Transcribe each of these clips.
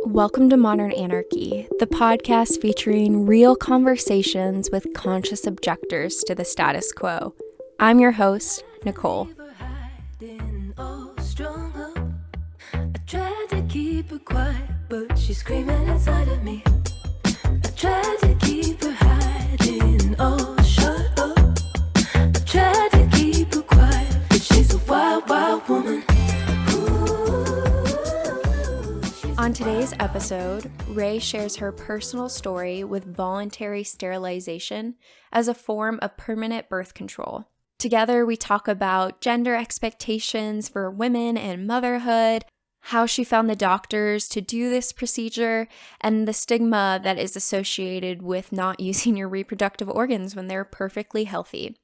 Welcome to Modern Anarchy, the podcast featuring real conversations with conscious objectors to the status quo. I'm your host, Nicole. I tried to keep her quiet, but she's screaming inside of me. I tried to keep her hiding, oh, shut up. I tried to keep her quiet, but she's a wild, wild woman. On today's episode, Ray shares her personal story with voluntary sterilization as a form of permanent birth control. Together, we talk about gender expectations for women and motherhood, how she found the doctors to do this procedure, and the stigma that is associated with not using your reproductive organs when they're perfectly healthy.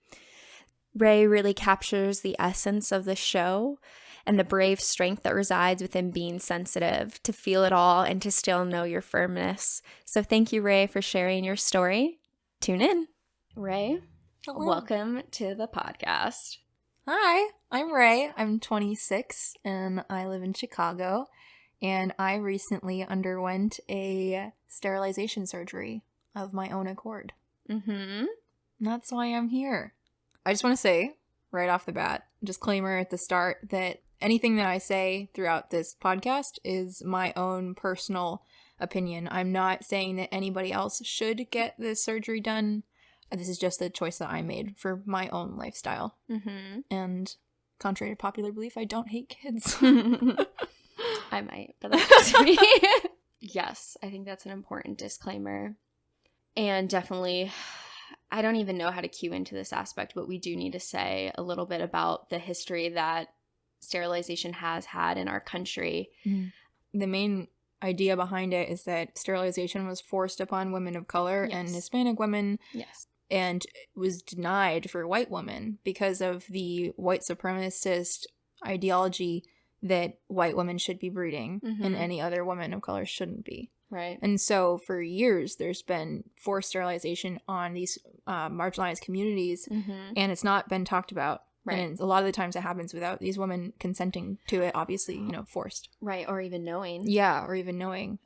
Ray really captures the essence of the show and the brave strength that resides within being sensitive, to feel it all and to still know your firmness. So thank you, Ray, for sharing your story. Tune in. Ray, Hello. welcome to the podcast. Hi, I'm Ray. I'm 26 and I live in Chicago. And I recently underwent a sterilization surgery of my own accord. Mm-hmm. And that's why I'm here. I just want to say, right off the bat, disclaimer at the start, that anything that I say throughout this podcast is my own personal opinion. I'm not saying that anybody else should get this surgery done. This is just the choice that I made for my own lifestyle. Mm-hmm. And contrary to popular belief, I don't hate kids. I might, but that's just me. Yes, I think that's an important disclaimer. And definitely, I don't even know how to cue into this aspect, but we do need to say a little bit about the history that sterilization has had in our country. The main idea behind it is that sterilization was forced upon women of color and Yes. Hispanic women. Yes. And was denied for white women because of the white supremacist ideology that white women should be breeding and any other woman of color shouldn't be. Right. And so for years, there's been forced sterilization on these marginalized communities, and it's not been talked about. Right. And a lot of the times it happens without these women consenting to it, obviously, forced. Right, or even knowing. Yeah, or even knowing.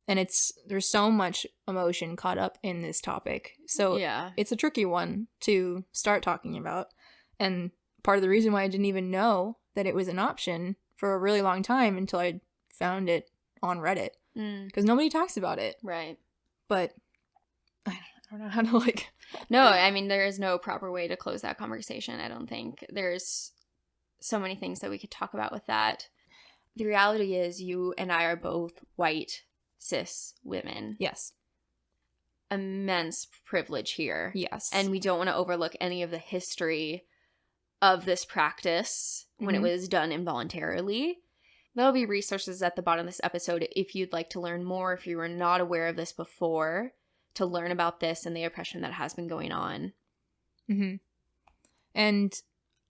And there's so much emotion caught up in this topic. So Yeah. it's a tricky one to start talking about. And part of the reason why I didn't even know that it was an option for a really long time until I found it on Reddit. Because nobody talks about it. Right. But I don't know how to No, I mean, there is no proper way to close that conversation, I don't think. There's so many things that we could talk about with that. The reality is you and I are both white, cis women. Yes. Immense privilege here. Yes. And we don't want to overlook any of the history of this practice when it was done involuntarily. There'll be resources at the bottom of this episode if you'd like to learn more, if you were not aware of this before, to learn about this and the oppression that has been going on. And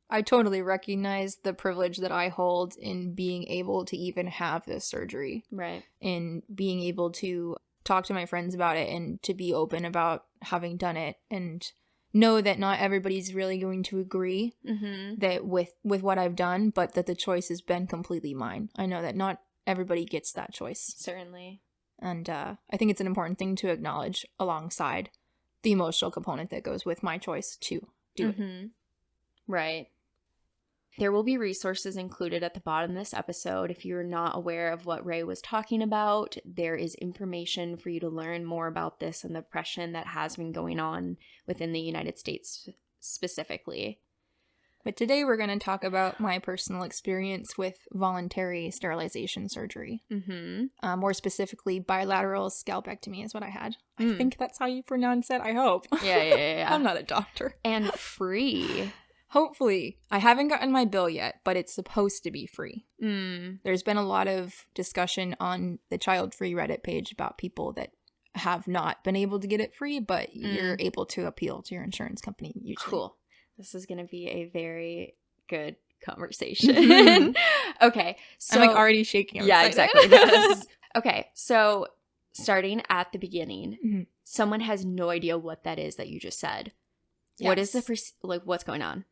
I totally recognize the privilege that I hold in being able to even have this surgery. Right. In being able to talk to my friends about it and to be open about having done it and know that not everybody's really going to agree that with what I've done, but that the choice has been completely mine. I know that not everybody gets that choice. Certainly. And I think it's an important thing to acknowledge alongside the emotional component that goes with my choice to do it. Right. There will be resources included at the bottom of this episode. If you're not aware of what Ray was talking about, there is information for you to learn more about this and the oppression that has been going on within the United States specifically. But today we're going to talk about my personal experience with voluntary sterilization surgery. More specifically, bilateral scalpectomy is what I had. I think that's how you pronounce it. I hope. Yeah. I'm not a doctor. And free. Hopefully. I haven't gotten my bill yet, but it's supposed to be free. There's been a lot of discussion on the Child Free Reddit page about people that have not been able to get it free, but you're able to appeal to your insurance company usually. Cool. This is going to be a very good conversation. Okay. So I'm already shaking. I'm yeah, excited. exactly. Okay. So starting at the beginning, someone has no idea what that is that you just said. Yes. What is what's going on?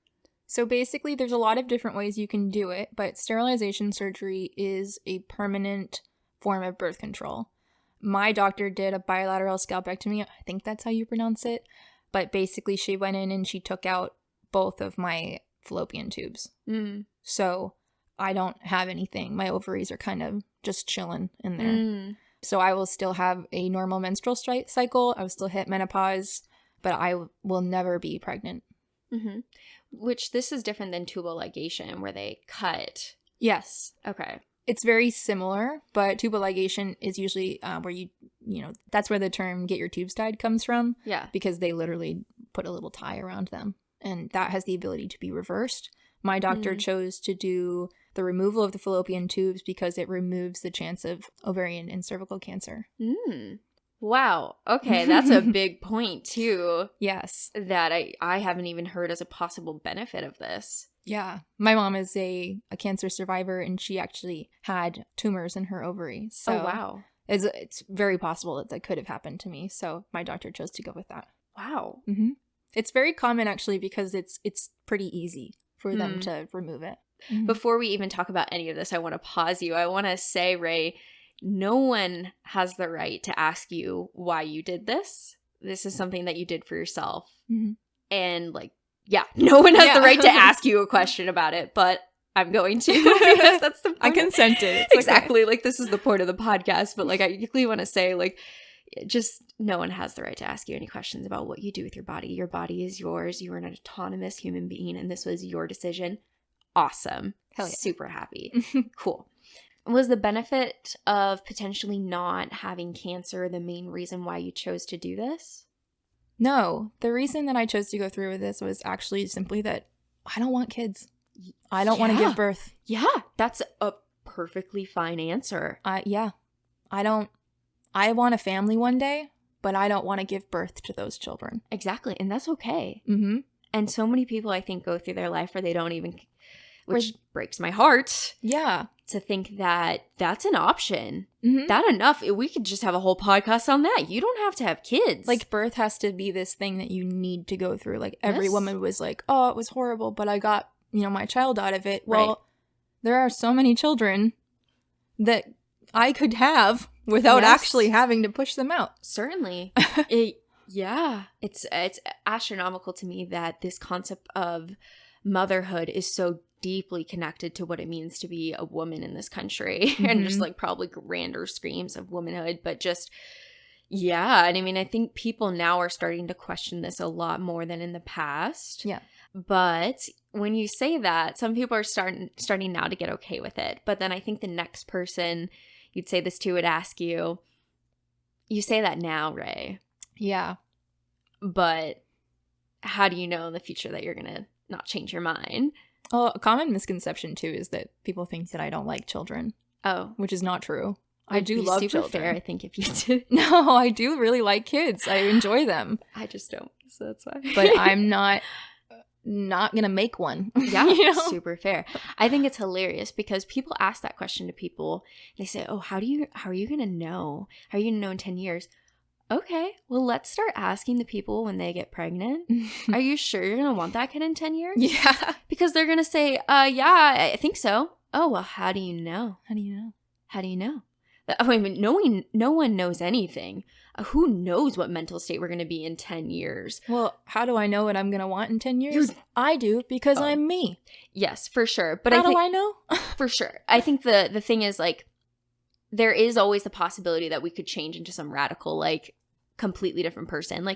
So basically, there's a lot of different ways you can do it, but sterilization surgery is a permanent form of birth control. My doctor did a bilateral scalpectomy. I think that's how you pronounce it. But basically, she went in and she took out both of my fallopian tubes. So I don't have anything. My ovaries are kind of just chilling in there. So I will still have a normal menstrual cycle. I will still hit menopause, but I will never be pregnant. Which this is different than tubal ligation, where they cut. Yes. Okay. It's very similar, but tubal ligation is usually where that's where the term get your tubes tied comes from. Yeah. Because they literally put a little tie around them. And that has the ability to be reversed. My doctor chose to do the removal of the fallopian tubes because it removes the chance of ovarian and cervical cancer. Wow. Okay, that's a big point too. Yes. That I haven't even heard as a possible benefit of this. Yeah. My mom is a cancer survivor, and she actually had tumors in her ovaries. So wow. It's very possible that could have happened to me. So my doctor chose to go with that. Wow. It's very common, actually, because it's pretty easy for them to remove it. Before we even talk about any of this, I want to pause you. I want to say, Ray, no one has the right to ask you why you did this. This is something that you did for yourself. And no one has the right to ask you a question about it, but I'm going to because that's the point. I consented. Exactly. Okay. Like, this is the point of the podcast, but I quickly want to say, just no one has the right to ask you any questions about what you do with your body. Your body is yours. You are an autonomous human being, and this was your decision. Awesome. Hell yeah. Super happy. Cool. Was the benefit of potentially not having cancer the main reason why you chose to do this? No. The reason that I chose to go through with this was actually simply that I don't want kids. I don't want to give birth. Yeah. That's a perfectly fine answer. Yeah. I want a family one day, but I don't want to give birth to those children. Exactly. And that's okay. And so many people, I think, go through their life where they don't even, which breaks my heart. Yeah. To think that that's an option. That enough. We could just have a whole podcast on that. You don't have to have kids. Birth has to be this thing that you need to go through. Every woman was like, oh, it was horrible, but I got, my child out of it. Well, there are so many children that I could have without actually having to push them out. Certainly. It's astronomical to me that this concept of motherhood is so deeply connected to what it means to be a woman in this country. And just probably grander screams of womanhood, but just and I think people now are starting to question this a lot more than in the past. But when you say that, some people are starting now to get okay with it. But then I think the next person you'd say this to would ask you say that now, Ray. Yeah. But how do you know in the future that you're going to not change your mind? Well, a common misconception, too, is that people think that I don't like children. Oh. Which is not true. I do love children. Super fair, I think, if you did. No, I do really like kids. I enjoy them. I just don't, so that's why. But I'm not going to make one. Yeah, super fair. I think it's hilarious because people ask that question to people. They say, oh, how are you going to know? How are you going to know in 10 years? Okay, well, let's start asking the people when they get pregnant. Are you sure you're going to want that kid in 10 years? Yeah. Because they're going to say, yeah, I think so. Oh, well, how do you know? How do you know? How do you know? No one knows anything. Who knows what mental state we're going to be in 10 years? Well, how do I know what I'm going to want in 10 years? I do, because I'm me. Yes, for sure. But how do I know? For sure. I think the thing is, there is always the possibility that we could change into some radical, completely different person.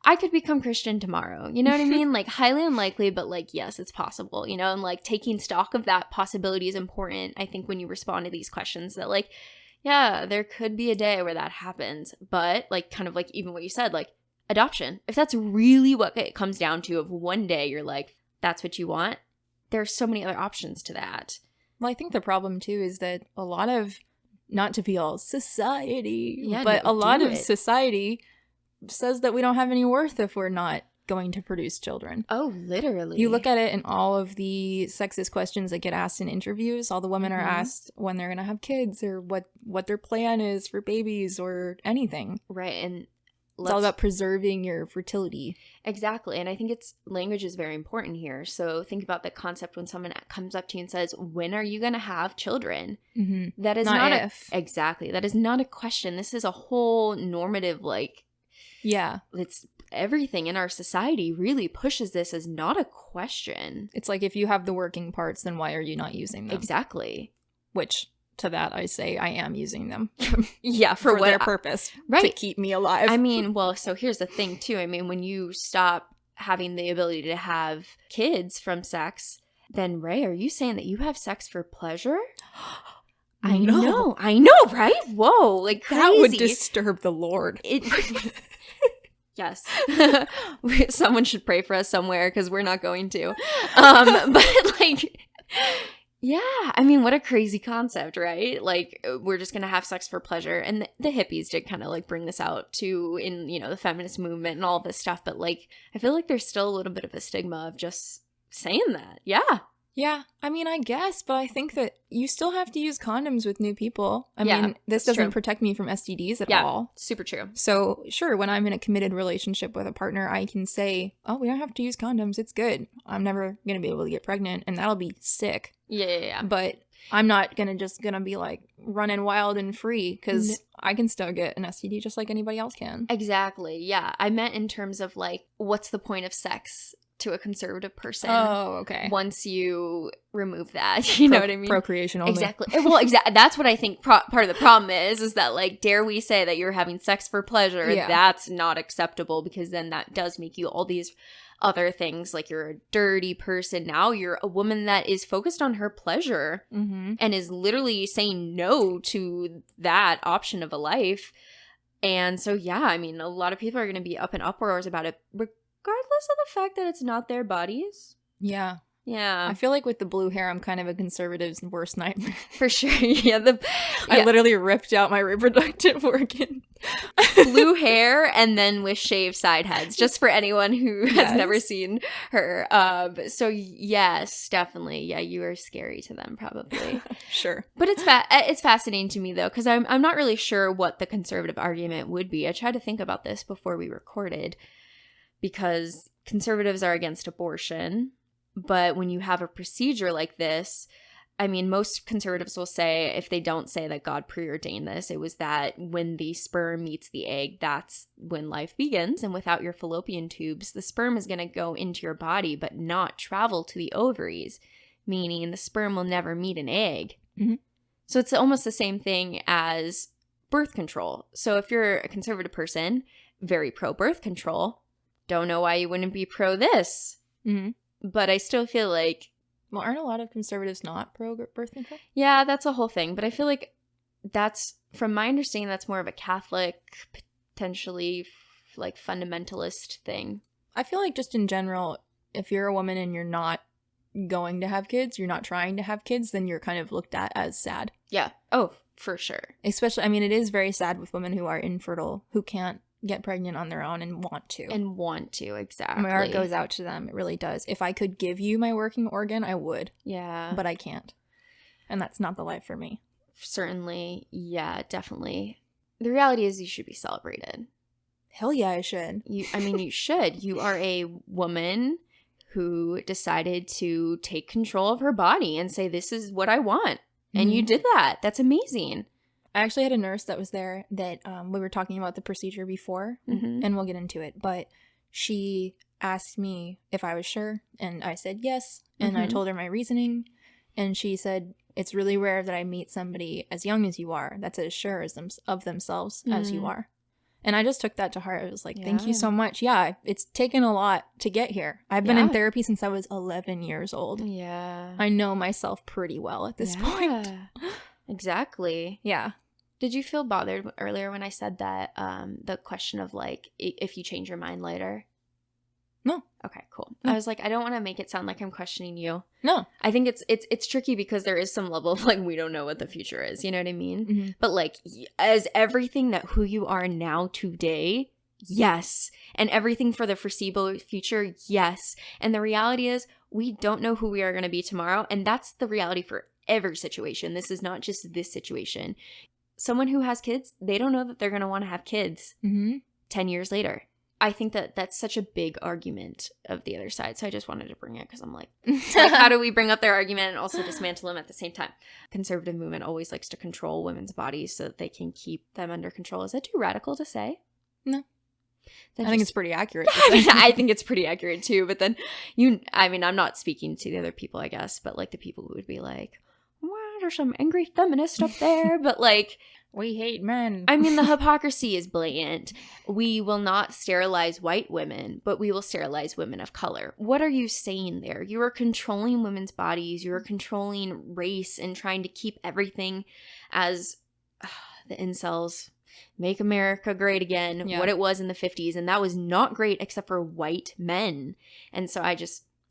I could become Christian tomorrow. You know what I mean? Highly unlikely, but yes, it's possible, and taking stock of that possibility is important. I think when you respond to these questions that yeah, there could be a day where that happens, but even what you said, adoption, if that's really what it comes down to, of one day you're that's what you want, there's so many other options to that. Well, I think the problem too is that a lot of, not to be all society, but a lot of society says that we don't have any worth if we're not going to produce children. Oh, literally. You look at it in all of the sexist questions that get asked in interviews. All the women are asked when they're going to have kids or what their plan is for babies or anything. Right. And It's all about preserving your fertility. Exactly. And I think language is very important here. So think about the concept when someone comes up to you and says, when are you going to have children? Mm-hmm. That is not if. Exactly. That is not a question. This is a whole normative, it's everything in our society really pushes this as not a question. It's like, if you have the working parts, then why are you not using them? Exactly. Which, to that, I say I am using them. Yeah, for their purpose. Right. To keep me alive. I mean, well, so here's the thing, too. I mean, when you stop having the ability to have kids from sex, then, Ray, are you saying that you have sex for pleasure? I know, right? Whoa, like crazy. That would disturb the Lord. Yes. Someone should pray for us somewhere, because we're not going to. But yeah, I mean, what a crazy concept, right? Like, we're just going to have sex for pleasure. And the hippies did kind of bring this out too in, the feminist movement and all this stuff. But I feel like there's still a little bit of a stigma of just saying that. Yeah. Yeah, I mean, I guess, but I think that you still have to use condoms with new people. I Yeah, mean, this doesn't true. protect me from STDs at Yeah, all. super true. So, sure, when I'm in a committed relationship with a partner, I can say, oh, we don't have to use condoms. It's good. I'm never going to be able to get pregnant, and that'll be sick. Yeah. But I'm not going to be running wild and free, because I can still get an STD just like anybody else can. Exactly. Yeah. I meant in terms of what's the point of sex to a conservative person? Oh, okay. Once you remove that, you know what I mean? Procreation only. Exactly. Well, that's what I think part of the problem is that dare we say that you're having sex for pleasure? Yeah. That's not acceptable, because then that does make you all these other things, like you're a dirty person. Now you're a woman that is focused on her pleasure and is literally saying no to that option of a life. And so, yeah, I mean, a lot of people are going to be up in uproars about it, regardless of the fact that it's not their bodies. Yeah. Yeah. I feel like with the blue hair, I'm kind of a conservative's worst nightmare. For sure. Yeah. I literally ripped out my reproductive organ. Blue hair and then with shaved side heads, just for anyone who has never seen her. So yes, definitely. Yeah, you are scary to them, probably. Sure. But it's fascinating to me, though, because I'm not really sure what the conservative argument would be. I tried to think about this before we recorded, because conservatives are against abortion. But when you have a procedure like this, I mean, most conservatives will say, if they don't say that God preordained this, it was that when the sperm meets the egg, that's when life begins. And without your fallopian tubes, the sperm is going to go into your body but not travel to the ovaries, meaning the sperm will never meet an egg. Mm-hmm. So it's almost the same thing as birth control. So if you're a conservative person, very pro-birth control, don't know why you wouldn't be pro this. Mm-hmm. But I still feel like... Well, aren't a lot of conservatives not pro-birth control? Yeah, that's a whole thing. But I feel like that's, from my understanding, that's more of a Catholic, potentially, fundamentalist thing. I feel like just in general, if you're a woman and you're not going to have kids, you're not trying to have kids, then you're kind of looked at as sad. Yeah. Oh, for sure. Especially, I mean, it is very sad with women who are infertile, who can't get pregnant on their own and want to. Exactly. My heart goes out to them. It really does. If I could give you my working organ, I would. Yeah. But I can't. And that's not the life for me. Certainly. Yeah, definitely. The reality is you should be celebrated. Hell yeah, I should. You should. You are a woman who decided to take control of her body and say, this is what I want. And you did that. That's amazing. I actually had a nurse that was there that we were talking about the procedure before, and we'll get into it. But she asked me if I was sure, and I said yes. And I told her my reasoning, and she said, it's really rare that I meet somebody as young as you are that's as sure of themselves as you are. And I just took that to heart. I was like, thank you so much. Yeah, it's taken a lot to get here. I've been in therapy since I was 11 years old. Yeah. I know myself pretty well at this point. Exactly. Yeah. Did you feel bothered earlier when I said that, the question of if you change your mind later? No. Okay, cool. No. I was like, I don't want to make it sound like I'm questioning you. No. I think it's tricky because there is some level of we don't know what the future is. You know what I mean? Mm-hmm. But as everything that who you are now today, yes. And everything for the foreseeable future, yes. And the reality is we don't know who we are going to be tomorrow. And that's the reality for every situation. This is not just this situation. Someone who has kids, they don't know that they're going to want to have kids. Mm-hmm. 10 years later. I think that that's such a big argument of the other side. So I just wanted to bring it because I'm like, how do we bring up their argument and also dismantle them at the same time? Conservative movement always likes to control women's bodies so that they can keep them under control. Is that too radical to say? No. I think it's pretty accurate. I think it's pretty accurate too. But then I'm not speaking to the other people, I guess, but like the people who would be like, wow, there's some angry feminist up there. But like, we hate men. I mean, the hypocrisy is blatant. We will not sterilize white women, but we will sterilize women of color. What are you saying there? You are controlling women's bodies. You are controlling race and trying to keep everything as the incels make America great again, what it was in the 50s. And that was not great except for white men. And so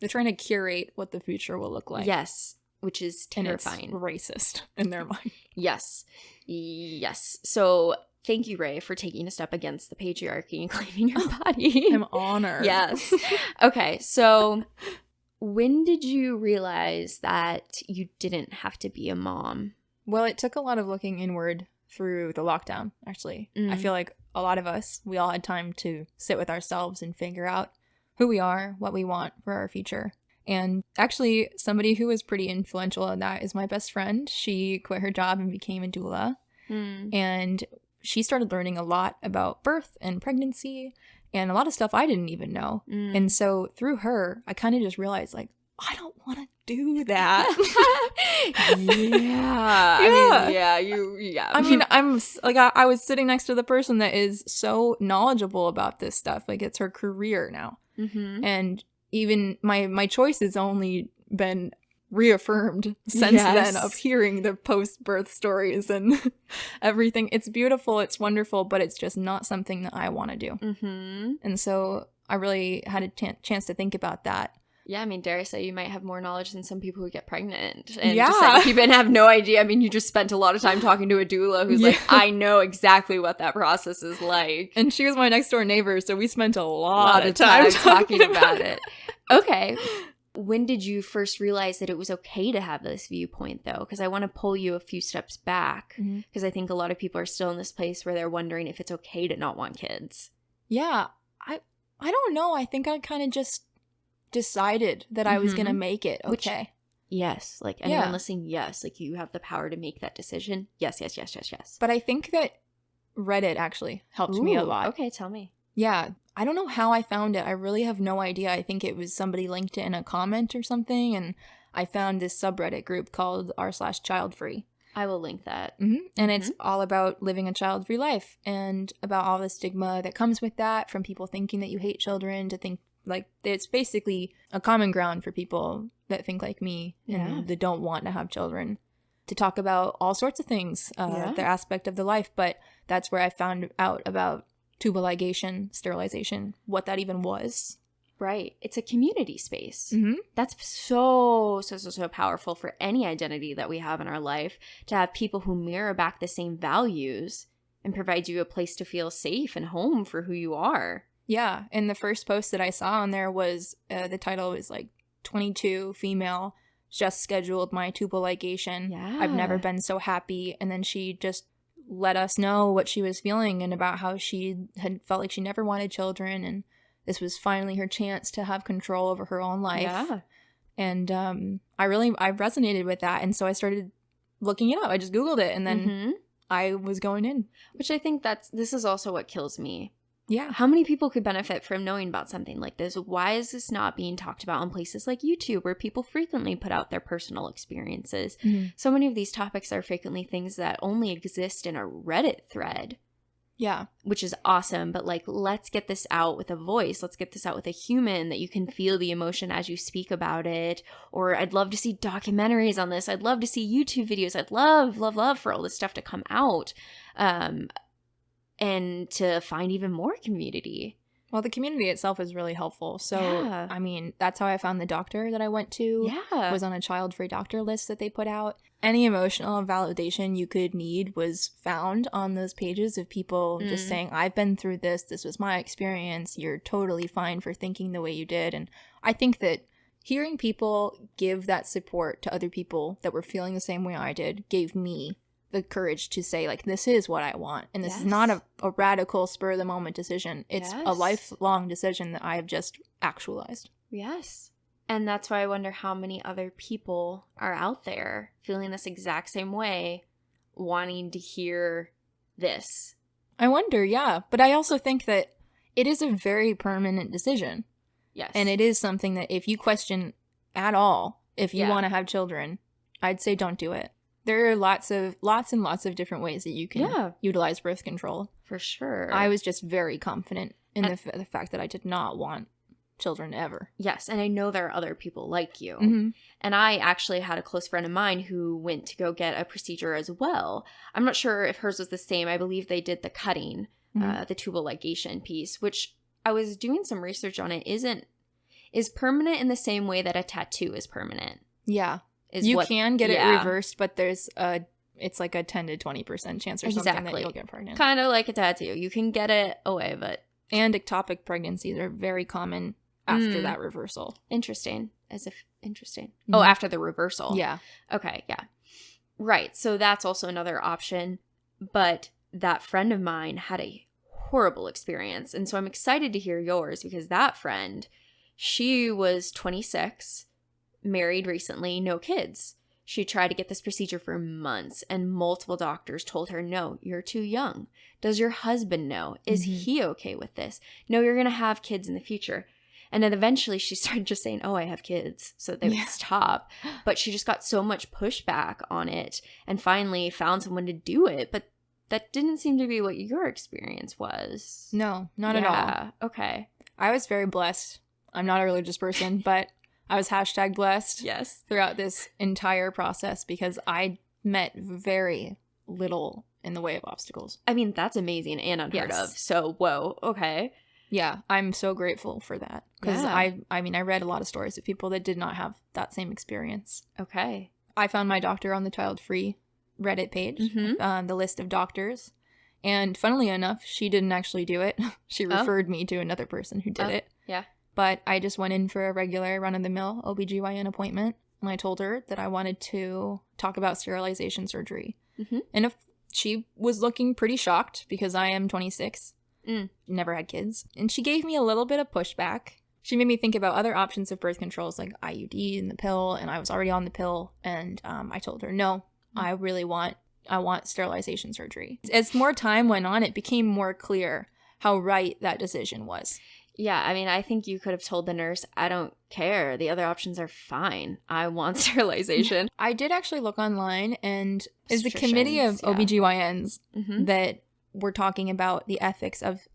they're trying to curate what the future will look like. Yes, which is terrifying. And it's racist in their mind. Yes. So thank you, Ray, for taking a step against the patriarchy and claiming your body. I'm honored. Yes. Okay, so when did you realize that you didn't have to be a mom? Well, it took a lot of looking inward through the lockdown, actually. I feel like a lot of us, we all had time to sit with ourselves and figure out who we are, what we want for our future. And actually, somebody who was pretty influential in that is my best friend. She quit her job and became a doula. And she started learning a lot about birth and pregnancy and a lot of stuff I didn't even know. And so through her, I kind of just realized, like, I don't want to do that. I mean, I'm like, I was sitting next to the person that is so knowledgeable about this stuff. Like, it's her career now. And even my choice has only been reaffirmed since then of hearing the post-birth stories and everything. It's beautiful, it's wonderful, but it's just not something that I want to do. And so I really had a chance to think about that. Yeah, I mean, dare I say you might have more knowledge than some people who get pregnant. And just like, you even have no idea. I mean, you just spent a lot of time talking to a doula who's like, I know exactly what that process is like. And she was my next door neighbor, so we spent a lot of time talking about it. Okay. When did you first realize that it was okay to have this viewpoint, though? Because I want to pull you a few steps back, because I think a lot of people are still in this place where they're wondering if it's okay to not want kids. Yeah. I don't know. I think I kind of just decided that I was going to make it okay. Which, yes. Like, anyone listening, yes. Like, you have the power to make that decision. Yes. But I think that Reddit actually helped me a lot. Okay, tell me. Yeah. I don't know how I found it. I really have no idea. I think it was somebody linked it in a comment or something, and I found this subreddit group called r/childfree. I will link that. And it's all about living a child-free life and about all the stigma that comes with that, from people thinking that you hate children to think like it's basically a common ground for people that think like me and that don't want to have children to talk about all sorts of things, the aspect of the life. But that's where I found out about tubal ligation, sterilization, what that even was. Right. It's a community space. That's so powerful for any identity that we have in our life, to have people who mirror back the same values and provide you a place to feel safe and home for who you are. Yeah. And the first post that I saw on there was, the title was like 22 female, just scheduled my tubal ligation. Yeah. I've never been so happy. And then she just let us know what she was feeling and about how she had felt like she never wanted children, and this was finally her chance to have control over her own life. Yeah. And I resonated with that, and so I started looking it up. I just Googled it, and then I was going in. Which I think this is also what kills me. Yeah. How many people could benefit from knowing about something like this? Why is this not being talked about on places like YouTube, where people frequently put out their personal experiences? So many of these topics are frequently things that only exist in a Reddit thread. Yeah. Which is awesome. But like, let's get this out with a voice. Let's get this out with a human that you can feel the emotion as you speak about it. Or I'd love to see documentaries on this. I'd love to see YouTube videos. I'd love for all this stuff to come out. And to find even more community. Well, the community itself is really helpful. So, I mean, that's how I found the doctor that I went to. Yeah. Was on a child-free doctor list that they put out. Any emotional validation you could need was found on those pages of people just saying, I've been through this. This was my experience. You're totally fine for thinking the way you did. And I think that hearing people give that support to other people that were feeling the same way I did gave me the courage to say, like, this is what I want. And this Yes. is not a radical spur of the moment decision. It's a Yes. lifelong decision that I have just actualized. Yes. And that's why I wonder how many other people are out there feeling this exact same way, wanting to hear this. I wonder, yeah. But I also think that it is a very permanent decision. Yes. And it is something that if you question at all, if you Yeah. want to have children, I'd say don't do it. There are lots and lots of different ways that you can utilize birth control. For sure. I was just very confident in the fact that I did not want children ever. Yes, and I know there are other people like you. Mm-hmm. And I actually had a close friend of mine who went to go get a procedure as well. I'm not sure if hers was the same. I believe they did the cutting, the tubal ligation piece, which I was doing some research on it. Is permanent in the same way that a tattoo is permanent. Yeah. You can get it reversed, but it's like a 10 to 20% chance or something that you'll get pregnant. Kind of like a tattoo. You can get it away, but... And ectopic pregnancies are very common after that reversal. Interesting. Interesting. Mm-hmm. Oh, after the reversal. Yeah. Okay, yeah. Right, so that's also another option. But that friend of mine had a horrible experience. And so I'm excited to hear yours because that friend, she was 26, married recently, no kids. She tried to get this procedure for months, and multiple doctors told her, no, you're too young. Does your husband know? Is he okay with this? No, you're going to have kids in the future. And then eventually she started just saying, oh, I have kids, so they would stop. But she just got so much pushback on it and finally found someone to do it. But that didn't seem to be what your experience was. No, not at all. Okay. I was very blessed. I'm not a religious person, but I was #blessed throughout this entire process because I met very little in the way of obstacles. I mean, that's amazing and unheard of. So, whoa, okay. Yeah, I'm so grateful for that because I read a lot of stories of people that did not have that same experience. Okay. I found my doctor on the Child Free Reddit page, the list of doctors. And funnily enough, she didn't actually do it. She referred me to another person who did it. Yeah. But I just went in for a regular run-of-the-mill OBGYN appointment. And I told her that I wanted to talk about sterilization surgery. Mm-hmm. And if she was looking pretty shocked because I am 26, never had kids. And she gave me a little bit of pushback. She made me think about other options of birth controls like IUD and the pill. And I was already on the pill. And I told her, no, I want sterilization surgery. As more time went on, it became more clear how right that decision was. Yeah, I mean, I think you could have told the nurse, I don't care. The other options are fine. I want sterilization. I did actually look online, and it's the committee of OBGYNs that were talking about the ethics of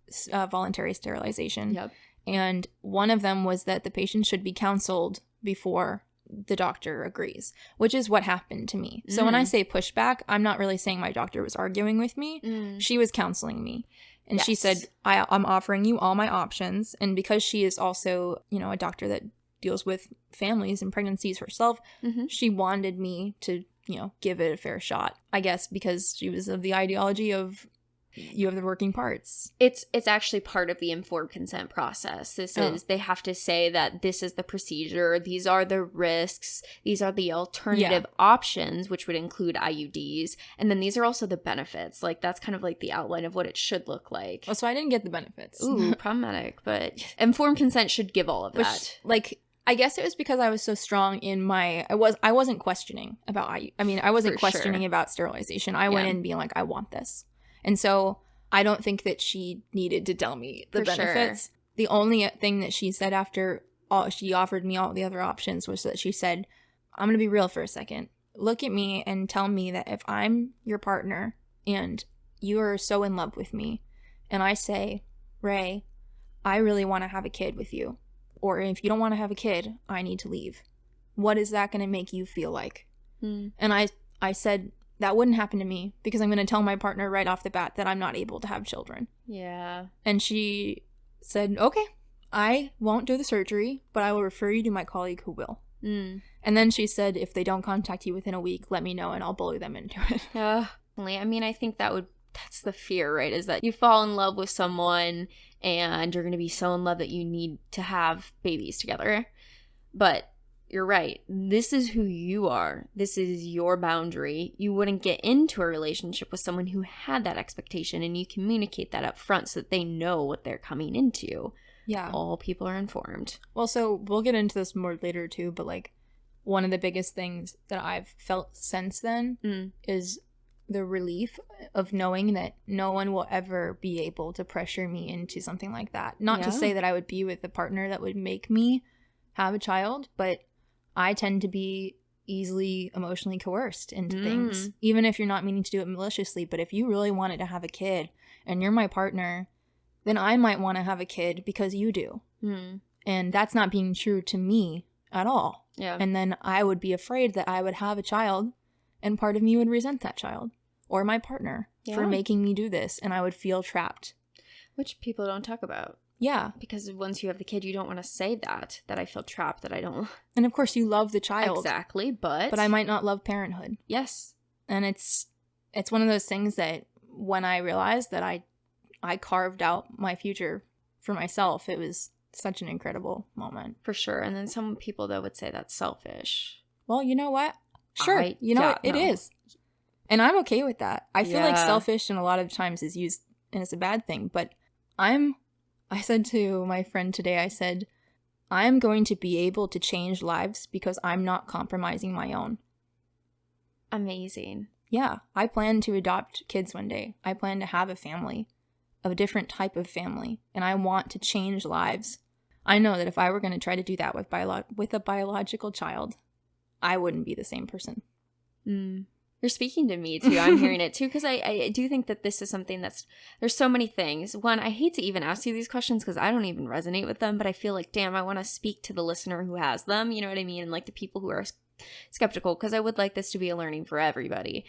voluntary sterilization. Yep. And one of them was that the patient should be counseled before the doctor agrees, which is what happened to me. So when I say pushback, I'm not really saying my doctor was arguing with me. She was counseling me. And she said, I'm offering you all my options. And because she is also, a doctor that deals with families and pregnancies herself, she wanted me to, give it a fair shot. I guess because she was of the ideology of you have the working parts. It's actually part of the informed consent process. They have to say that this is the procedure, these are the risks, these are the alternative options, which would include IUDs, and then these are also the benefits. Like, that's kind of like the outline of what it should look like. Oh, so I didn't get the benefits. Ooh, problematic, but informed consent should give all of that. Like, I guess it was because I was so strong in my I wasn't questioning about I wasn't questioning about sterilization. I went in being like, I want this. And so I don't think that she needed to tell me the benefits. Sure. The only thing that she said after she offered me all the other options was that she said, I'm going to be real for a second. Look at me and tell me that if I'm your partner and you are so in love with me and I say, Ray, I really want to have a kid with you. Or if you don't want to have a kid, I need to leave. What is that going to make you feel like? And I said, that wouldn't happen to me because I'm going to tell my partner right off the bat that I'm not able to have children. Yeah. And she said, okay, I won't do the surgery, but I will refer you to my colleague who will. And then she said, if they don't contact you within a week, let me know and I'll bully them into it. I mean, I think that's the fear, right? Is that you fall in love with someone and you're going to be so in love that you need to have babies together. But you're right. This is who you are. This is your boundary. You wouldn't get into a relationship with someone who had that expectation, and you communicate that up front so that they know what they're coming into. Yeah. All people are informed. Well, so we'll get into this more later too, but like one of the biggest things that I've felt since then is the relief of knowing that no one will ever be able to pressure me into something like that. Not to say that I would be with a partner that would make me have a child, but I tend to be easily emotionally coerced into things, even if you're not meaning to do it maliciously. But if you really wanted to have a kid and you're my partner, then I might want to have a kid because you do. And that's not being true to me at all. Yeah. And then I would be afraid that I would have a child and part of me would resent that child or my partner for making me do this, and I would feel trapped. Which people don't talk about. Yeah. Because once you have the kid, you don't want to say that I feel trapped, that I don't. And of course you love the child. Exactly, but I might not love parenthood. Yes. And it's one of those things that when I realized that I carved out my future for myself, it was such an incredible moment. For sure. And then some people, though, would say that's selfish. Well, you know what? Sure. It is. And I'm okay with that. I feel like selfish and a lot of times is used as a bad thing. But I said to my friend today, I said, I'm going to be able to change lives because I'm not compromising my own. Amazing. Yeah. I plan to adopt kids one day. I plan to have a family, a different type of family. And I want to change lives. I know that if I were going to try to do that with a biological child, I wouldn't be the same person. You're speaking to me, too. I'm hearing it, too, because I do think that this is something there's so many things. One, I hate to even ask you these questions because I don't even resonate with them, but I feel like, damn, I want to speak to the listener who has them, you know what I mean? And like the people who are skeptical, because I would like this to be a learning for everybody.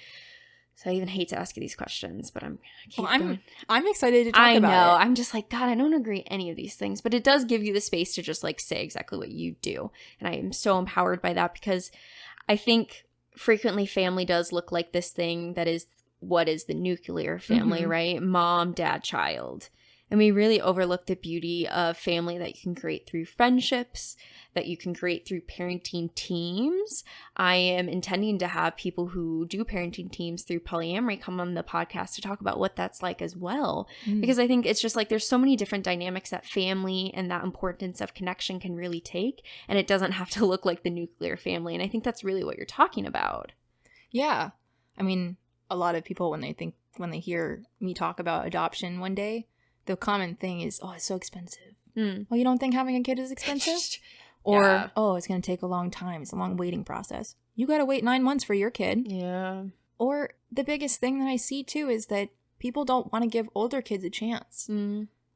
So I even hate to ask you these questions, but I'm excited to talk about it. I know. I'm just like, God, I don't agree with any of these things, but it does give you the space to just like say exactly what you do. And I am so empowered by that because I think frequently family does look like this thing that is what is the nuclear family, right? Mom, dad, child. And we really overlook the beauty of family that you can create through friendships, that you can create through parenting teams. I am intending to have people who do parenting teams through polyamory come on the podcast to talk about what that's like as well. Because I think it's just like there's so many different dynamics that family and that importance of connection can really take. And it doesn't have to look like the nuclear family. And I think that's really what you're talking about. Yeah. I mean, a lot of people, when they hear me talk about adoption one day, the common thing is, oh, it's so expensive. Well, you don't think having a kid is expensive? Or, oh, it's going to take a long time. It's a long waiting process. You got to wait 9 months for your kid. Yeah. Or the biggest thing that I see, too, is that people don't want to give older kids a chance.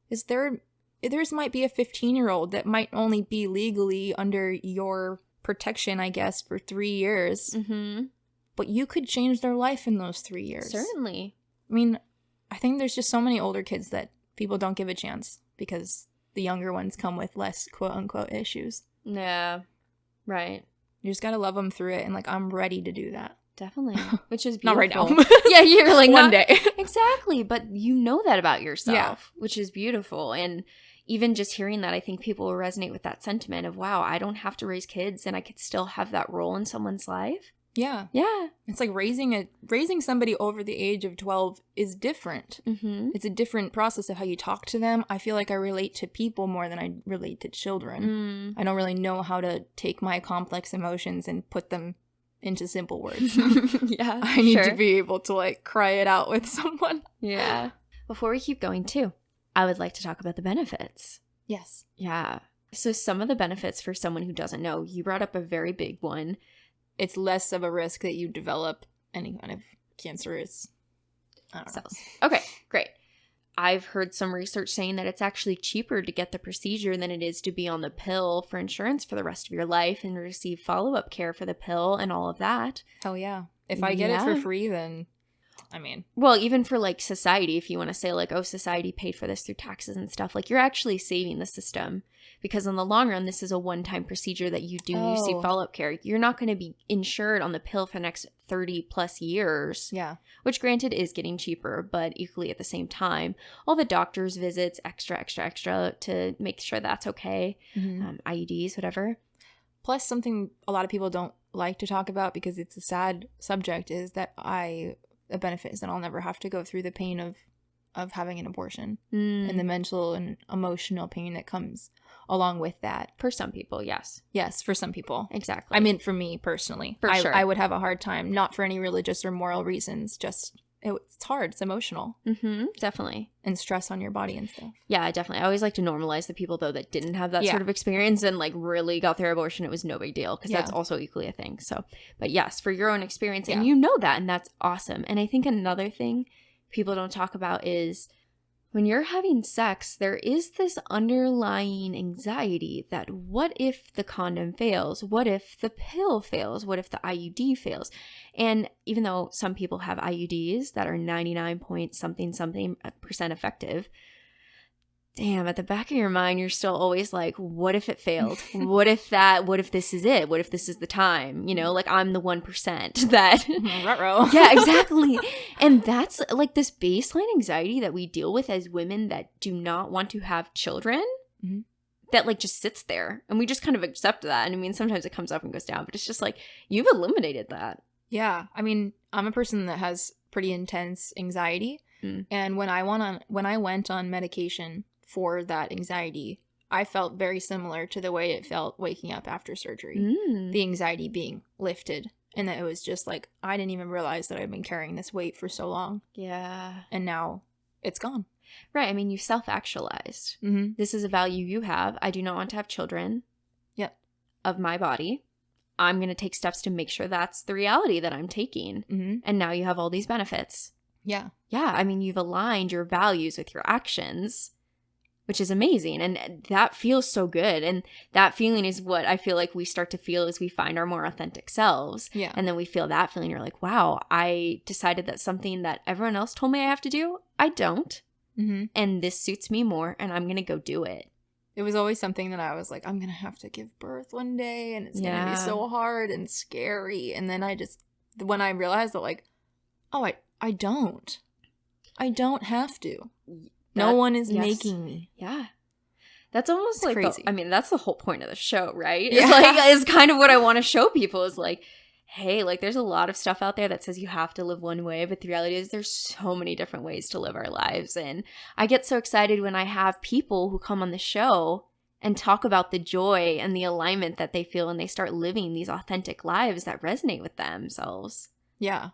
Is there's might be a 15-year-old that might only be legally under your protection, I guess, for 3 years. But you could change their life in those 3 years. Certainly. I mean, I think there's just so many older kids that people don't give a chance because the younger ones come with less quote-unquote issues. Yeah, right. You just gotta love them through it, and like I'm ready to do that. Definitely, which is beautiful. Not right now. Yeah, you're like one day. Exactly, but you know that about yourself, which is beautiful. And even just hearing that, I think people will resonate with that sentiment of, wow, I don't have to raise kids, and I could still have that role in someone's life. Yeah. It's like raising somebody over the age of 12 is different. It's a different process of how you talk to them. I feel like I relate to people more than I relate to children. I don't really know how to take my complex emotions and put them into simple words. I need to be able to like cry it out with someone. Yeah. Before we keep going too, I would like to talk about the benefits. Yes. Yeah. So some of the benefits for someone who doesn't know, you brought up a very big one. It's less of a risk that you develop any kind of cancerous cells. Okay, great. I've heard some research saying that it's actually cheaper to get the procedure than it is to be on the pill for insurance for the rest of your life and receive follow-up care for the pill and all of that. Hell yeah. If I get it for free, then, I mean. Well, even for like society, if you want to say like, oh, society paid for this through taxes and stuff, like you're actually saving the system. Because in the long run, this is a one-time procedure that you do. You see follow-up care. You're not going to be insured on the pill for the next 30 plus years. Yeah. Which granted is getting cheaper, but equally at the same time, all the doctor's visits, extra to make sure that's okay. IUDs, whatever. Plus, something a lot of people don't like to talk about because it's a sad subject is that a benefit is that I'll never have to go through the pain of having an abortion and the mental and emotional pain that comes along with that. For some people, yes. Yes, for some people. Exactly. I mean, for me personally. For sure. I would have a hard time, not for any religious or moral reasons, just it's hard. It's emotional. Mm-hmm. Definitely. And stress on your body and stuff. Yeah, definitely. I always like to normalize the people, though, that didn't have that sort of experience and like really got their abortion. It was no big deal because that's also equally a thing. So, but yes, for your own experience, and you know that, and that's awesome. And I think another thing people don't talk about is when you're having sex, there is this underlying anxiety that what if the condom fails? What if the pill fails? What if the IUD fails? And even though some people have IUDs that are 99.something% effective, damn, at the back of your mind, you're still always like, what if it failed? What if this is it? What if this is the time? You know, like I'm the 1% that. Yeah, exactly. And that's like this baseline anxiety that we deal with as women that do not want to have children that like just sits there. And we just kind of accept that. And I mean, sometimes it comes up and goes down, but it's just like, you've eliminated that. Yeah. I mean, I'm a person that has pretty intense anxiety. And when I went on medication for that anxiety, I felt very similar to the way it felt waking up after surgery. The anxiety being lifted. And that it was just like, I didn't even realize that I've been carrying this weight for so long. Yeah. And now it's gone. Right. I mean, you self-actualized. This is a value you have. I do not want to have children of my body. I'm going to take steps to make sure that's the reality that I'm taking. And now you have all these benefits. Yeah. Yeah. I mean, you've aligned your values with your actions, which is amazing. And that feels so good. And that feeling is what I feel like we start to feel as we find our more authentic selves. Yeah. And then we feel that feeling. You're like, wow, I decided that something that everyone else told me I have to do, I don't. And this suits me more, and I'm going to go do it. It was always something that I was like, I'm going to have to give birth one day, and it's going to be so hard and scary. And then when I realized that, like, oh, I don't have to. No one is making me. Yeah. That's almost it's like crazy. I mean, that's the whole point of the show, right? Yeah. It's kind of what I want to show people is like, hey, like there's a lot of stuff out there that says you have to live one way, but the reality is there's so many different ways to live our lives. And I get so excited when I have people who come on the show and talk about the joy and the alignment that they feel and they start living these authentic lives that resonate with themselves. Yeah.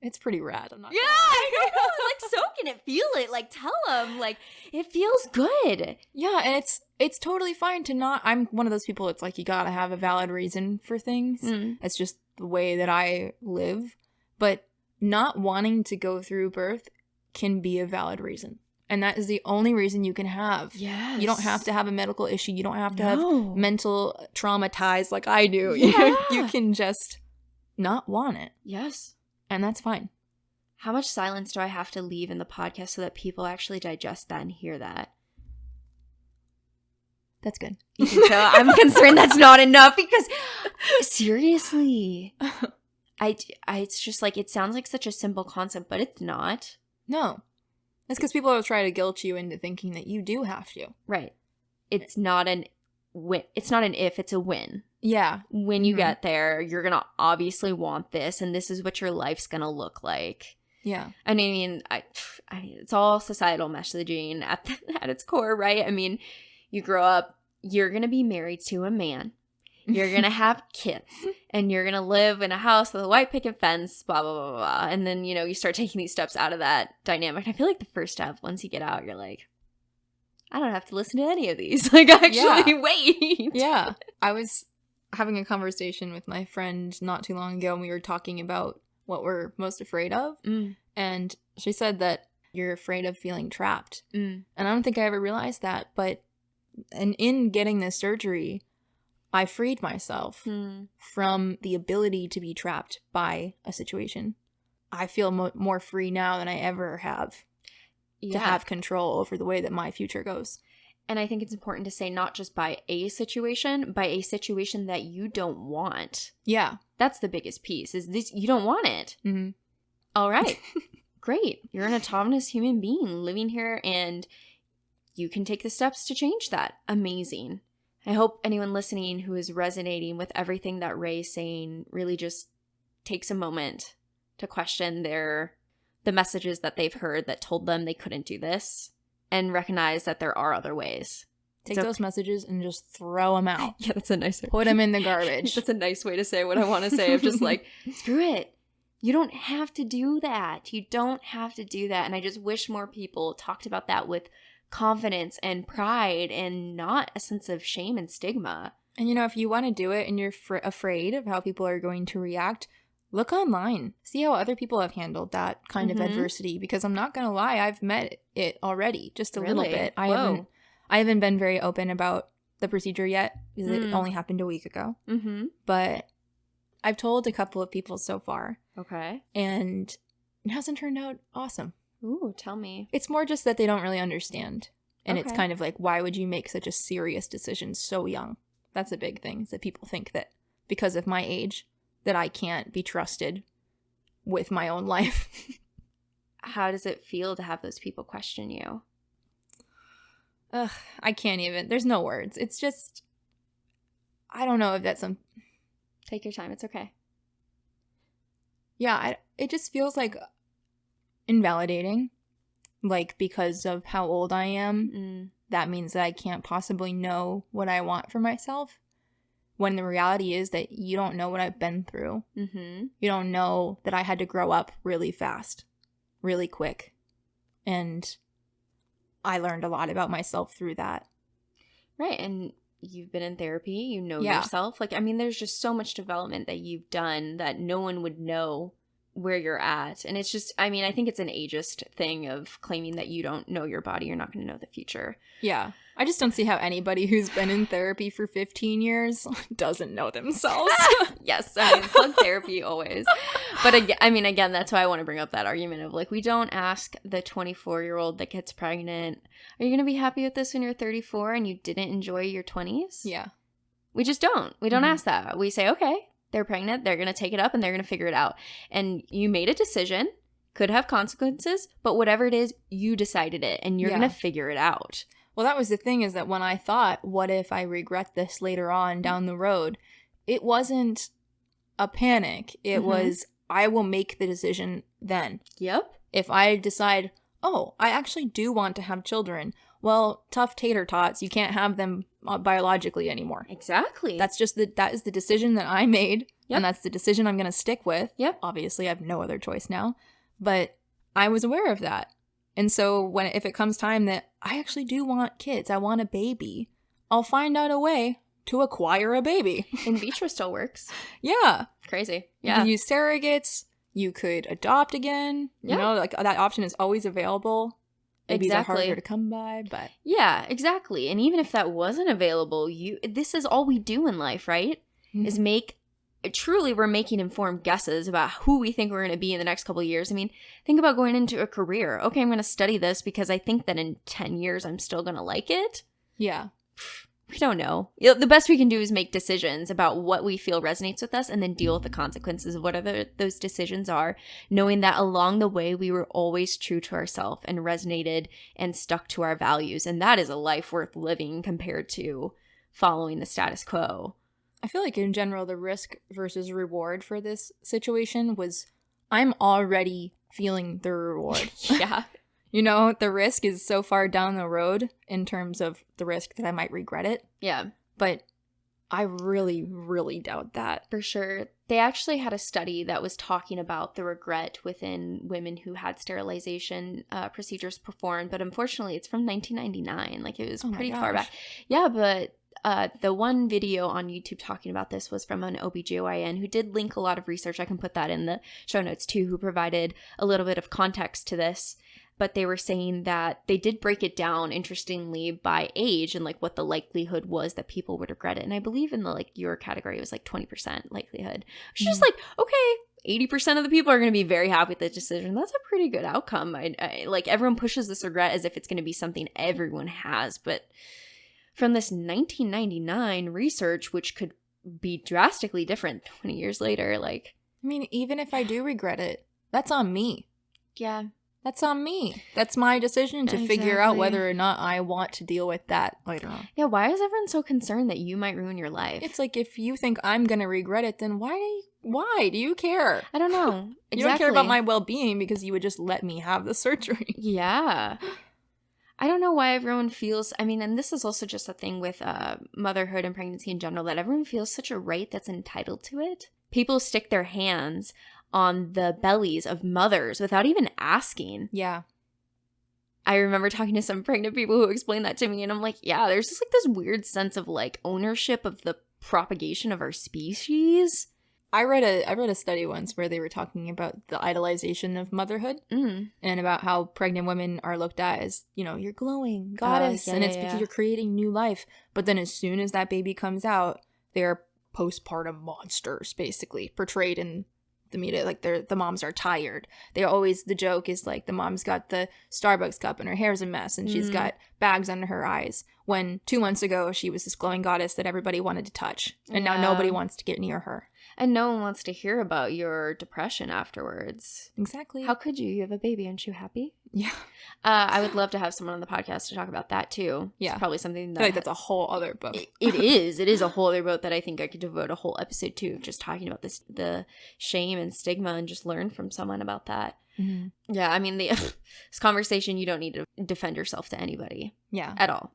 It's pretty rad. I'm not like soak in it, feel it, like tell them, like it feels good. Yeah, and it's totally fine to not. I'm one of those people. It's like you gotta have a valid reason for things. It's just the way that I live. But not wanting to go through birth can be a valid reason, and that is the only reason you can have. Yes, you don't have to have a medical issue. You don't have to have mental trauma ties like I do. Yeah. You can just not want it. Yes. And that's fine. How much silence do I have to leave in the podcast so that people actually digest that and hear that? That's good. You think so? I'm concerned that's not enough because seriously, it's just like, it sounds like such a simple concept, but it's not. No. It's because people will try to guilt you into thinking that you do have to. Right. It's not an win. It's not an if, it's a win. Yeah. When you get there, you're going to obviously want this, and this is what your life's going to look like. Yeah. I mean, it's all societal messaging at its core, right? I mean, you grow up, you're going to be married to a man. You're going to have kids, and you're going to live in a house with a white picket fence, blah, blah, blah, blah. And then, you start taking these steps out of that dynamic. I feel like the first step, once you get out, you're like, I don't have to listen to any of these. Like, actually, wait. Yeah. I was having a conversation with my friend not too long ago, and we were talking about what we're most afraid of. And she said that you're afraid of feeling trapped. And I don't think I ever realized that. But in getting this surgery, I freed myself from the ability to be trapped by a situation. I feel more free now than I ever have to have control over the way that my future goes. And I think it's important to say not just by a situation that you don't want. Yeah. That's the biggest piece, is this, you don't want it. All right. Great. You're an autonomous human being living here, and you can take the steps to change that. Amazing. I hope anyone listening who is resonating with everything that Ray's saying really just takes a moment to question the messages that they've heard that told them they couldn't do this, and recognize that there are other ways. Take those messages and just throw them out. Yeah, that's a nice way. Put them in the garbage. That's a nice way to say what I want to say. Of just like, screw it. You don't have to do that. You don't have to do that. And I just wish more people talked about that with confidence and pride and not a sense of shame and stigma. And, if you want to do it and you're afraid of how people are going to react, look online. See how other people have handled that kind of adversity. Because I'm not going to lie, I've met it already, just a little bit. I haven't been very open about the procedure yet because it only happened a week ago. Mm-hmm. But I've told a couple of people so far. Okay. And it hasn't turned out awesome. Ooh, tell me. It's more just that they don't really understand. And it's kind of like, why would you make such a serious decision so young? That's a big thing, is that people think that because of my age, that I can't be trusted with my own life. How does it feel to have those people question you? Ugh, I can't even. There's no words. It's just, I don't know if that's some. Take your time. It's okay. Yeah, it just feels like invalidating. Like, because of how old I am, that means that I can't possibly know what I want for myself. When the reality is that you don't know what I've been through. Mm-hmm. You don't know that I had to grow up really fast, really quick. And I learned a lot about myself through that. Right. And you've been in therapy. You know yourself. Like, I mean, there's just so much development that you've done that no one would know where you're at. And it's just, I mean, I think it's an ageist thing of claiming that you don't know your body. You're not going to know the future. Yeah. I just don't see how anybody who's been in therapy for 15 years doesn't know themselves. Yes. I mean, plug therapy always. But again, that's why I want to bring up that argument of like, we don't ask the 24-year-old that gets pregnant, are you going to be happy with this when you're 34 and you didn't enjoy your 20s? Yeah. We just don't. We don't ask that. We say, okay, they're pregnant. They're going to take it up and they're going to figure it out. And you made a decision, could have consequences, but whatever it is, you decided it and you're going to figure it out. Well, that was the thing, is that when I thought, what if I regret this later on down the road, it wasn't a panic. It was, I will make the decision then. Yep. If I decide, oh, I actually do want to have children, well, tough tater tots, you can't have them biologically anymore. Exactly. That is the decision that I made, and that's the decision I'm going to stick with. Yep. Obviously, I have no other choice now, but I was aware of that. And so if it comes time that I actually do want kids, I want a baby, I'll find out a way to acquire a baby. In vitro still works. Yeah. Crazy. Yeah. You can use surrogates. You could adopt again. Yeah. You know, like that option is always available. Babies are harder to come by, but. Yeah, exactly. And even if that wasn't available, this is all we do in life, right? Mm-hmm. Is we're making informed guesses about who we think we're going to be in the next couple of years. I mean, think about going into a career. Okay, I'm going to study this because I think that in 10 years I'm still going to like it. Yeah. We don't know. The best we can do is make decisions about what we feel resonates with us and then deal with the consequences of whatever those decisions are, knowing that along the way we were always true to ourselves and resonated and stuck to our values. And that is a life worth living compared to following the status quo. I feel like in general, the risk versus reward for this situation was I'm already feeling the reward. Yeah. You know, the risk is so far down the road in terms of the risk that I might regret it. Yeah. But I really, really doubt that. For sure. They actually had a study that was talking about the regret within women who had sterilization procedures performed. But unfortunately, it's from 1999. Like, it was pretty far back. Yeah, but the one video on YouTube talking about this was from an OBGYN who did link a lot of research. I can put that in the show notes too, who provided a little bit of context to this. But they were saying that they did break it down, interestingly, by age and like what the likelihood was that people would regret it. And I believe in the like your category, it was like 20% likelihood. Which is just like, okay, 80% of the people are going to be very happy with the decision. That's a pretty good outcome. I like, everyone pushes this regret as if it's going to be something everyone has. But from this 1999 research, which could be drastically different 20 years later, like. I mean, even if I do regret it, that's on me. Yeah. That's on me. That's my decision to figure out whether or not I want to deal with that later on. Yeah, why is everyone so concerned that you might ruin your life? It's like, if you think I'm going to regret it, then why do you care? I don't know. Exactly. You don't care about my well-being because you would just let me have the surgery. Yeah. I don't know why everyone feels, I mean, and this is also just a thing with motherhood and pregnancy in general, that everyone feels such a right that's entitled to it. People stick their hands on the bellies of mothers without even asking. Yeah. I remember talking to some pregnant people who explained that to me, and I'm like, yeah, there's just like this weird sense of like ownership of the propagation of our species. I read a study once where they were talking about the idolization of motherhood and about how pregnant women are looked at as, you know, you're glowing goddess, and it's because you're creating new life. But then as soon as that baby comes out, they're postpartum monsters, basically portrayed in the media. Like, the moms are tired. The joke is like, the mom's got the Starbucks cup and her hair's a mess and she's got bags under her eyes, when 2 months ago she was this glowing goddess that everybody wanted to touch, and now nobody wants to get near her. And no one wants to hear about your depression afterwards. Exactly. How could you? You have a baby. Aren't you happy? Yeah. I would love to have someone on the podcast to talk about that too. Yeah. It's probably something that... I feel like that's a whole other book. It is. It is a whole other book that I think I could devote a whole episode to, just talking about the shame and stigma, and just learn from someone about that. Mm-hmm. Yeah, I mean, this conversation, you don't need to defend yourself to anybody. Yeah. At all.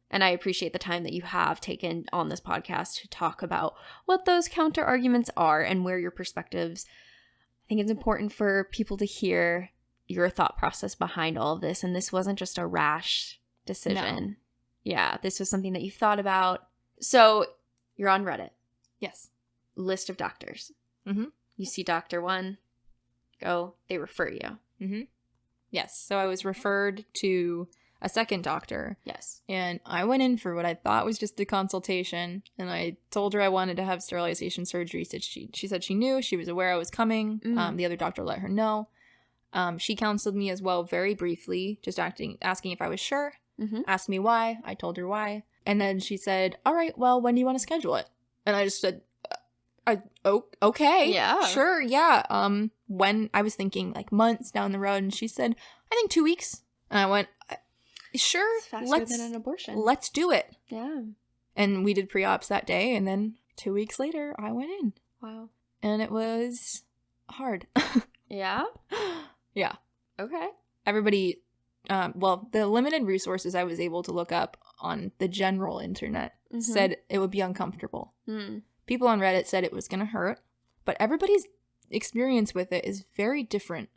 And I appreciate the time that you have taken on this podcast to talk about what those counter arguments are and where your perspectives. I think it's important for people to hear your thought process behind all of this. And this wasn't just a rash decision. No. Yeah, this was something that you thought about. So you're on Reddit. Yes. List of doctors. Mm-hmm. You see Dr. 1, go, they refer you. Mm-hmm. Yes. So I was referred to a second doctor. Yes. And I went in for what I thought was just a consultation, and I told her I wanted to have sterilization surgery. She said she knew, she was aware I was coming. The other doctor let her know. She counseled me as well, very briefly, just asking if I was sure, asked me why. I told her why. And then she said, all right, well, when do you want to schedule it? And I just said, okay. Yeah. Sure, yeah. When I was thinking like months down the road, and she said, I think 2 weeks. And I went, sure, it's faster than an abortion. Let's do it. Yeah. And we did pre-ops that day, and then 2 weeks later, I went in. Wow. And it was hard. Yeah? Yeah. Okay. Everybody, the limited resources I was able to look up on the general internet said it would be uncomfortable. People on Reddit said it was going to hurt, but everybody's experience with it is very different.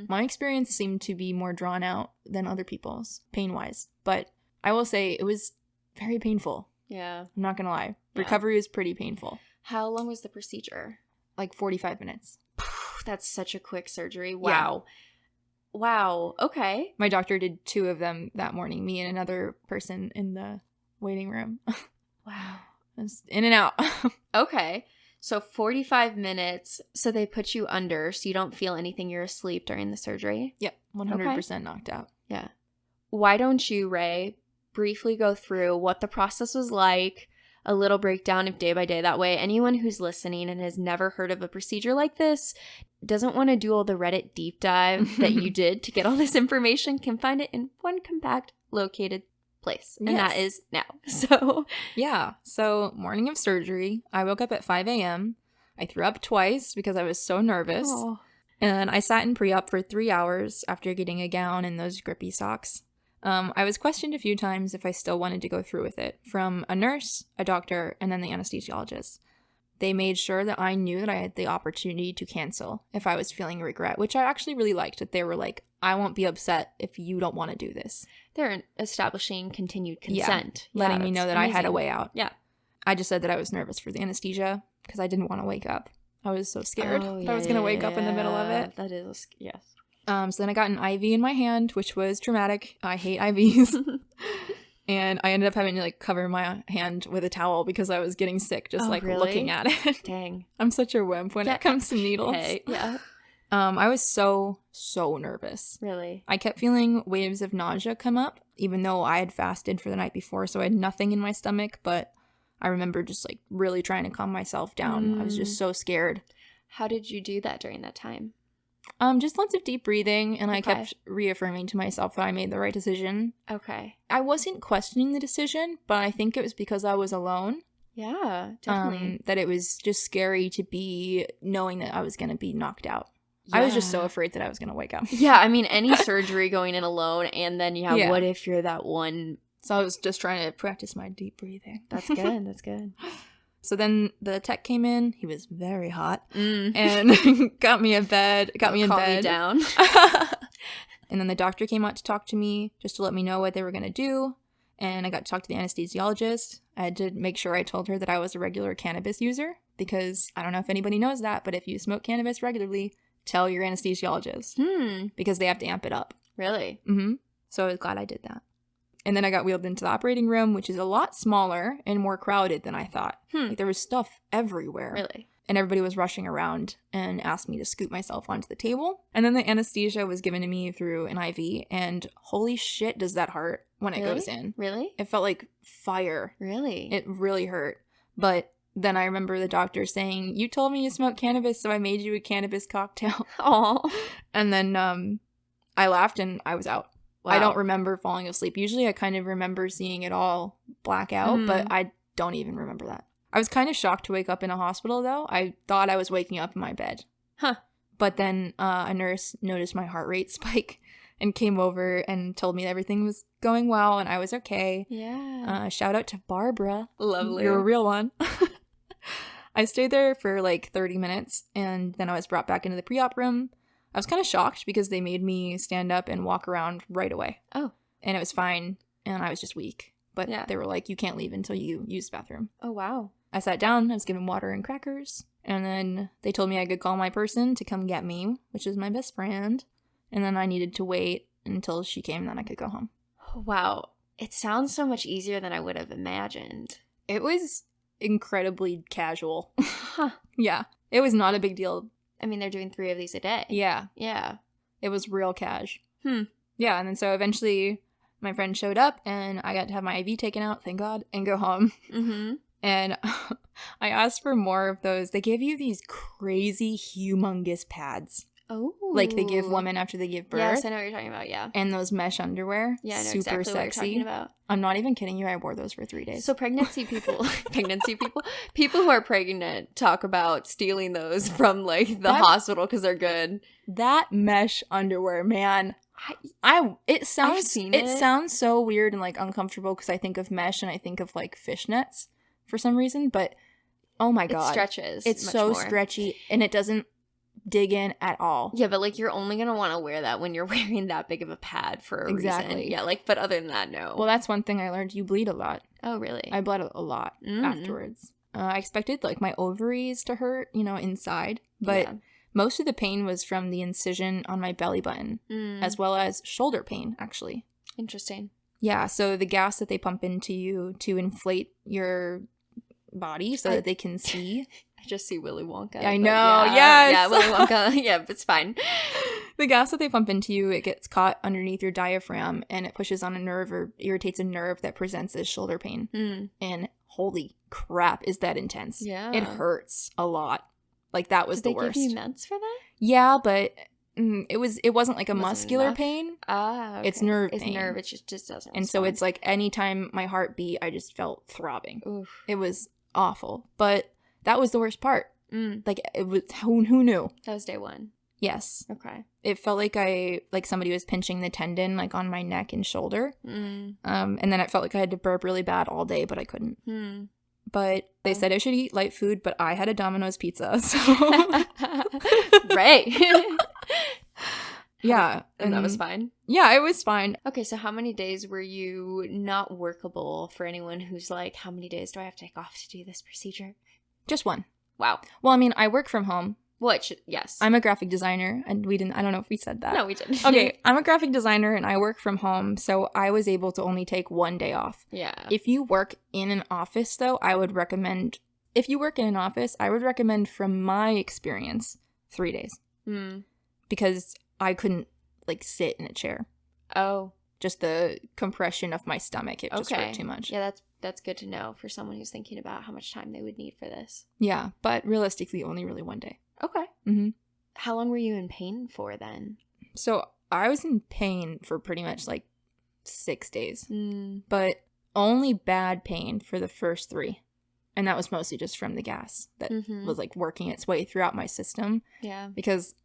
My experience seemed to be more drawn out than other people's, pain-wise. But I will say it was very painful. Yeah. I'm not going to lie. Yeah. Recovery is pretty painful. How long was the procedure? Like 45 minutes. That's such a quick surgery. Wow. Yeah. Wow. Okay. My doctor did 2 of them that morning, me and another person in the waiting room. Wow. Just in and out. Okay. So 45 minutes. So they put you under so you don't feel anything. You're asleep during the surgery? Yep. 100% knocked out. Yeah. Why don't you, Ray, briefly go through what the process was like, a little breakdown of day by day. That way, anyone who's listening and has never heard of a procedure like this, doesn't want to do all the Reddit deep dive that you did to get all this information, can find it in one compact located place. And that is now. So yeah. So morning of surgery, I woke up at 5 a.m. I threw up twice because I was so nervous. Oh. And I sat in pre-op for 3 hours after getting a gown and those grippy socks. I was questioned a few times if I still wanted to go through with it, from a nurse, a doctor, and then the anesthesiologist. They made sure that I knew that I had the opportunity to cancel if I was feeling regret, which I actually really liked, that they were like, I won't be upset if you don't want to do this. They're establishing continued consent. Yeah, letting me know that amazing. I had a way out. Yeah. I just said that I was nervous for the anesthesia because I didn't want to wake up. I was so scared that I was going to wake up in the middle of it. That is, yes. So then I got an IV in my hand, which was traumatic. I hate IVs. And I ended up having to like cover my hand with a towel because I was getting sick just really? Looking at it. Dang. I'm such a wimp when it comes to needles. Okay. Yeah. I was so nervous. Really? I kept feeling waves of nausea come up, even though I had fasted for the night before, so I had nothing in my stomach, but I remember just like really trying to calm myself down. I was just so scared. How did you do that during that time? Just lots of deep breathing, and I Okay. kept reaffirming to myself that I made the right decision. Okay. I wasn't questioning the decision, but I think it was because I was alone. Yeah, definitely. That it was just scary to be knowing that I was going to be knocked out. I was just so Yeah. afraid that I was going to wake up. Yeah, I mean, any surgery going in alone, and then Yeah. what if you're that one? So I was just trying to practice my deep breathing. That's good. That's good. So then the tech came in. He was very hot Mm. and got me in bed. Got me in Calm bed. me down. And then the doctor came out to talk to me just to let me know what they were going to do. And I got to talk to the anesthesiologist. I had to make sure I told her that I was a regular cannabis user because I don't know if anybody knows that, but if you smoke cannabis regularly, tell your anesthesiologist because they have to amp it up. Really? Mm-hmm. So I was glad I did that. And then I got wheeled into the operating room, which is a lot smaller and more crowded than I thought. Like there was stuff everywhere. Really? And everybody was rushing around and asked me to scoot myself onto the table. And then the anesthesia was given to me through an IV, and holy shit does that hurt when it goes in. Really? It felt like fire. Really? It really hurt. But then I remember the doctor saying, "You told me you smoked cannabis, so I made you a cannabis cocktail." Aw. And then I laughed and I was out. Wow. I don't remember falling asleep. Usually I kind of remember seeing it all black out, but I don't even remember that. I was kind of shocked to wake up in a hospital, though. I thought I was waking up in my bed. Huh. But then a nurse noticed my heart rate spike and came over and told me everything was going well and I was okay. Yeah. Shout out to Barbara. Lovely. You're a real one. I stayed there for like 30 minutes and then I was brought back into the pre-op room. I was kind of shocked because they made me stand up and walk around right away. Oh. And it was fine and I was just weak. But Yeah. they were like, you can't leave until you use the bathroom. Oh, wow. I sat down, I was given water and crackers, and then they told me I could call my person to come get me, which is my best friend, and then I needed to wait until she came, then I could go home. Wow. It sounds so much easier than I would have imagined. It was incredibly casual. Huh. Yeah. It was not a big deal. I mean, they're doing 3 of these a day. Yeah. Yeah. It was real cash. Hmm. Yeah, and then so eventually my friend showed up, and I got to have my IV taken out, thank God, and go home. Mm-hmm. And I asked for more of those. They give you these crazy, humongous pads. Oh. Like they give women after they give birth. Yes, I know what you're talking about, yeah. And those mesh underwear. Yeah, I know super exactly sexy. what you're talking about. I'm not even kidding you. I wore those for 3 days. So pregnancy people, people who are pregnant talk about stealing those from like the hospital because they're good. That mesh underwear, man. It sounds so weird and like uncomfortable because I think of mesh and I think of like fishnets for some reason, but oh my God. It stretches. It's much so more. stretchy and it doesn't dig in at all. Yeah, but like you're only gonna want to wear that when you're wearing that big of a pad for a reason. Yeah, like but other than that, no. Well, that's one thing I learned. You bleed a lot. Oh, really? I bled a lot afterwards. I expected like my ovaries to hurt, inside, but most of the pain was from the incision on my belly button, as well as shoulder pain, actually. Interesting. Yeah, so the gas that they pump into you to inflate your body so that they can see. I just see Willy Wonka. I know, yes! Yeah, Willy Wonka. Yeah, it's fine. The gas that they pump into you, it gets caught underneath your diaphragm, and it pushes on a nerve or irritates a nerve that presents as shoulder pain. And holy crap, is that intense. Yeah. It hurts a lot. Like, that was the worst. Did they give you meds for that? Yeah, but it wasn't like a muscular enough? Pain. Ah, okay. It's nerve pain. It's nerve. It just doesn't And so it's like anytime my heart beat, I just felt throbbing. Oof. It was awful. But that was the worst part. Like, it was, who knew? That was day 1. Yes. Okay. It felt like somebody was pinching the tendon like on my neck and shoulder. And then it felt like I had to burp really bad all day, but I couldn't. But they said I should eat light food, but I had a Domino's pizza, so right. Yeah. And that was fine? Yeah, it was fine. Okay, so how many days were you not workable for anyone who's like, how many days do I have to take off to do this procedure? Just 1. Wow. Well, I mean, I work from home. Yes. I'm a graphic designer, and I don't know if we said that. No, we didn't. Okay, I'm a graphic designer, and I work from home, so I was able to only take 1 day off. Yeah. If you work in an office, though, I would recommend from my experience, 3 days. Because I couldn't, like, sit in a chair. Oh. Just the compression of my stomach, it just hurt too much. Yeah, that's good to know for someone who's thinking about how much time they would need for this. Yeah, but realistically, only really 1 day. Okay. How long were you in pain for then? So I was in pain for pretty much like 6 days, but only bad pain for the first 3. And that was mostly just from the gas that was like working its way throughout my system. Yeah. Because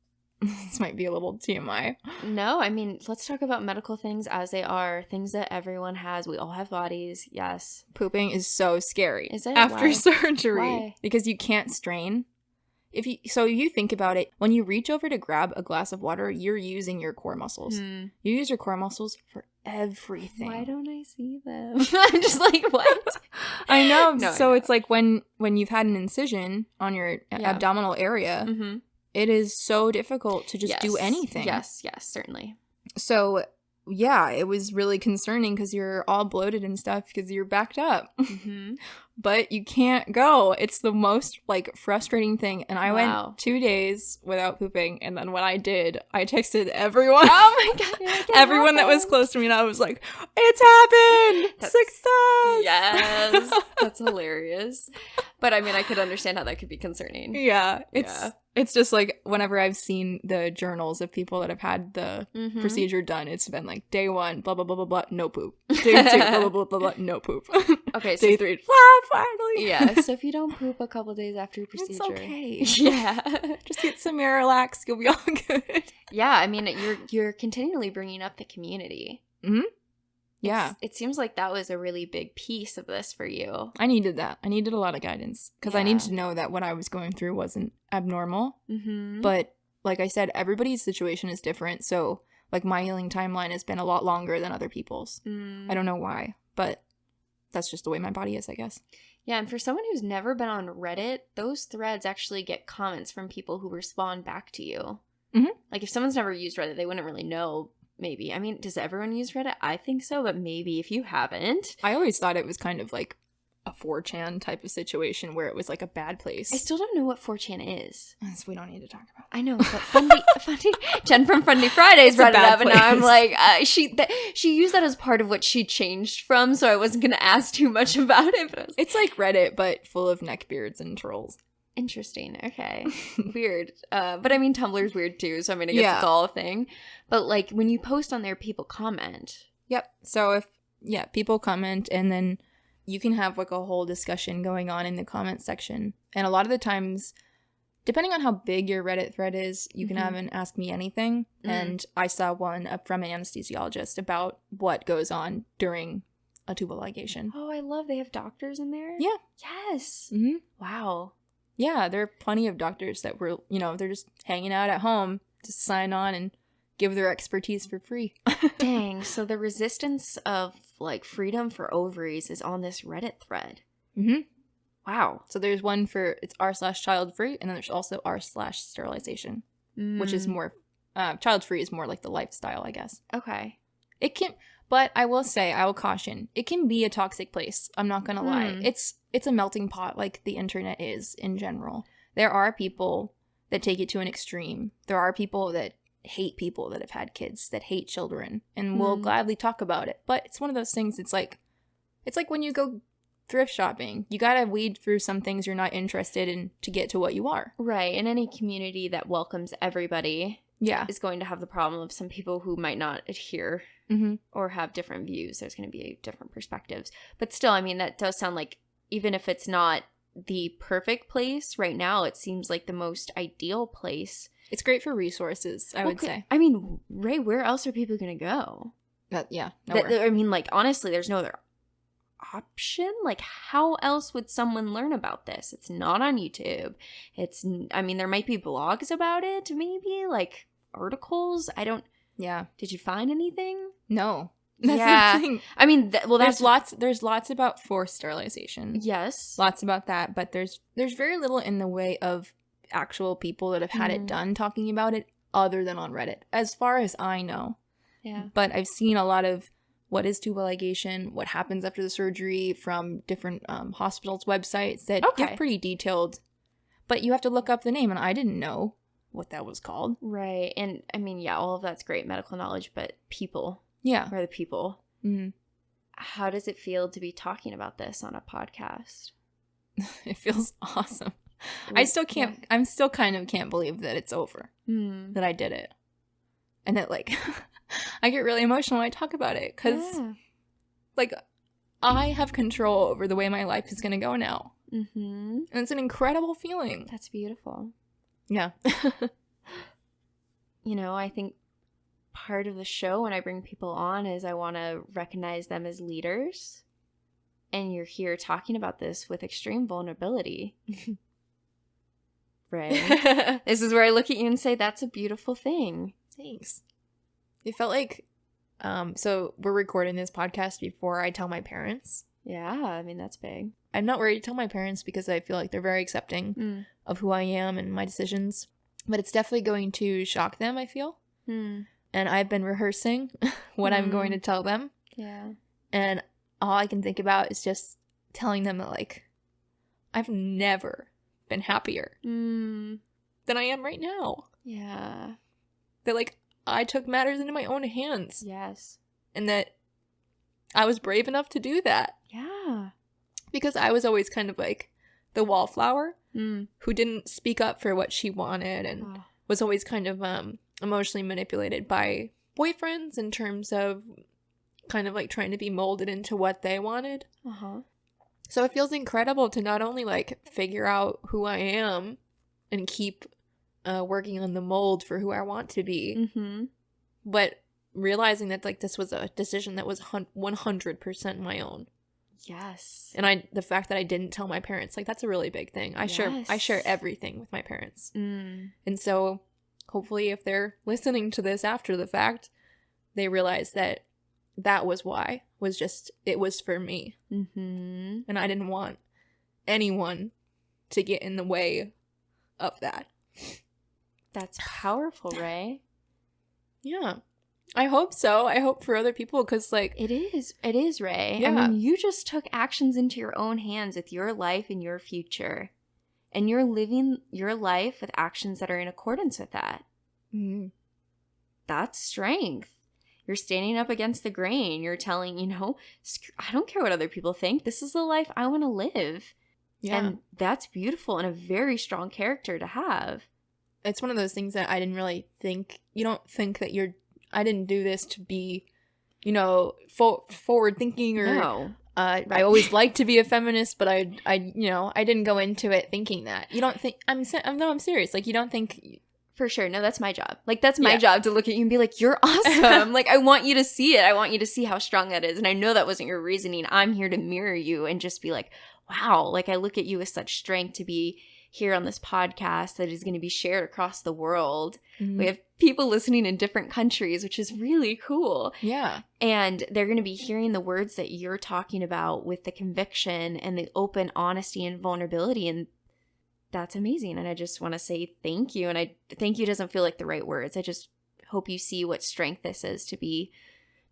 this might be a little TMI. No, I mean, let's talk about medical things as they are. Things that everyone has. We all have bodies. Yes. Pooping is so scary. Is it? After Why? surgery. Why? Because you can't strain. If you think about it, when you reach over to grab a glass of water, you're using your core muscles. You use your core muscles for everything. Why don't I see them? I'm just like, what? I know. No, So I know. it's like when you've had an incision on your abdominal area, it is so difficult to just do anything. Yes, certainly. So yeah, it was really concerning because you're all bloated and stuff because you're backed up. But you can't go. It's the most like frustrating thing. And I went 2 days without pooping, and then when I did, I texted everyone. Oh my god, like, everyone that was close to me, and I was like, "It's happened! Success!" Yes, that's hilarious. But I mean, I could understand how that could be concerning. Yeah, it's just like whenever I've seen the journals of people that have had the procedure done, it's been like day 1, blah blah blah blah blah, no poop. Day 2, blah blah blah blah, blah no poop. Okay, so day 3, finally. Yeah, so if you don't poop a couple days after your procedure, it's okay. Yeah, just get some Miralax, you'll be all good. Yeah, I mean, you're continually bringing up the community. Yeah, it seems like that was a really big piece of this for you. I needed that. I needed a lot of guidance because I needed to know that what I was going through wasn't abnormal. But like I said, everybody's situation is different. So like my healing timeline has been a lot longer than other people's. I don't know why, but that's just the way my body is, I guess. Yeah, and for someone who's never been on Reddit, those threads actually get comments from people who respond back to you. Like if someone's never used Reddit, they wouldn't really know. Maybe. I mean, does everyone use Reddit? I think so, but maybe if you haven't. I always thought it was kind of like a 4chan type of situation where it was like a bad place. I still don't know what 4chan is. So we don't need to talk about it. I know, but Fundy Jen from Fundy Fridays brought it up, and now I'm like, she used that as part of what she changed from, so I wasn't going to ask too much about it. But it's like Reddit, but full of neckbeards and trolls. Interesting. Okay. Weird. But I mean, Tumblr's weird too, so I mean, I guess it's all a thing. But like, when you post on there, people comment. Yep. So people comment, and then you can have like a whole discussion going on in the comment section. And a lot of the times, depending on how big your Reddit thread is, you can have an Ask Me Anything. And I saw one up from an anesthesiologist about what goes on during a tubal ligation. Oh, I love they have doctors in there? Yeah. Yes. Wow. Yeah, there are plenty of doctors that were, they're just hanging out at home to sign on and give their expertise for free. Dang, so the resistance of, like, freedom for ovaries is on this Reddit thread. Wow. So there's one for, it's r/child-free, and then there's also r/sterilization, which is more, child-free is more like the lifestyle, I guess. Okay. It can, but I will say, I will caution, it can be a toxic place. I'm not gonna lie. It's a melting pot like the internet is in general. There are people that take it to an extreme. There are people that hate people that have had kids, that hate children, and will gladly talk about it. But it's one of those things, it's like when you go thrift shopping. You gotta weed through some things you're not interested in to get to what you are. Right. And any community that welcomes everybody is going to have the problem of some people who might not adhere or have different views. There's going to be different perspectives. But still, I mean, that does sound like, even if it's not the perfect place right now, it seems like the most ideal place. It's great for resources, I would say. I mean, Ray, where else are people going to go? Nowhere. I mean, like, honestly, there's no other option. Like, how else would someone learn about this? It's not on YouTube. I mean, there might be blogs about it, maybe, like articles. Did you find anything? No. That's the thing. I mean, there's lots about forced sterilization. Yes. Lots about that, but there's very little in the way of actual people that have had it done talking about it other than on Reddit, as far as I know. Yeah. But I've seen a lot of what is tubal ligation, what happens after the surgery from different hospitals' websites that give pretty detailed, but you have to look up the name, and I didn't know what that was called. Right. And I mean, all of that's great medical knowledge, but people. Yeah. Are the people. How does it feel to be talking about this on a podcast? It feels awesome. I still can't, I'm still kind of can't believe that it's over, that I did it. And that, like, I get really emotional when I talk about it, because, like, I have control over the way my life is going to go now. And it's an incredible feeling. That's beautiful. Yeah. You know, I think part of the show when I bring people on is I want to recognize them as leaders. And you're here talking about this with extreme vulnerability. Right? This is where I look at you and say, that's a beautiful thing. Thanks. It felt like, so we're recording this podcast before I tell my parents. Yeah, I mean, that's big. I'm not worried to tell my parents because I feel like they're very accepting of who I am and my decisions. But it's definitely going to shock them, I feel. And I've been rehearsing what I'm going to tell them. Yeah. And all I can think about is just telling them that, like, I've never been happier than I am right now. Yeah. That, like, I took matters into my own hands. Yes. And that I was brave enough to do that. Yeah. Because I was always kind of like the wallflower who didn't speak up for what she wanted and was always kind of emotionally manipulated by boyfriends in terms of kind of like trying to be molded into what they wanted. So it feels incredible to not only like figure out who I am and keep working on the mold for who I want to be, but realizing that like this was a decision that was 100% my own. Yes. And the fact that I didn't tell my parents, like, that's a really big thing. I share everything with my parents. And so hopefully if they're listening to this after the fact, they realize that that was why, it was for me. And I didn't want anyone to get in the way of that. That's powerful, Ray. Yeah. I hope so. I hope for other people, because, like... It is, Ray. Yeah. I mean, you just took actions into your own hands with your life and your future. And you're living your life with actions that are in accordance with that. That's strength. You're standing up against the grain. You're telling, I don't care what other people think. This is the life I want to live. Yeah. And that's beautiful and a very strong character to have. It's one of those things that I didn't really think. You don't think that I didn't do this to be, forward thinking or. No. I always liked to be a feminist, but I didn't go into it thinking that. You don't think I'm serious. Like, you don't think. For sure. No, that's my job. Like, that's my job to look at you and be like, you're awesome. Like, I want you to see it. I want you to see how strong that is. And I know that wasn't your reasoning. I'm here to mirror you and just be like, wow. Like, I look at you with such strength to be here on this podcast that is going to be shared across the world. We have people listening in different countries, which is really cool. Yeah. And they're going to be hearing the words that you're talking about with the conviction and the open honesty and vulnerability. And that's amazing. And I just want to say thank you. And thank you doesn't feel like the right words. I just hope you see what strength this is to be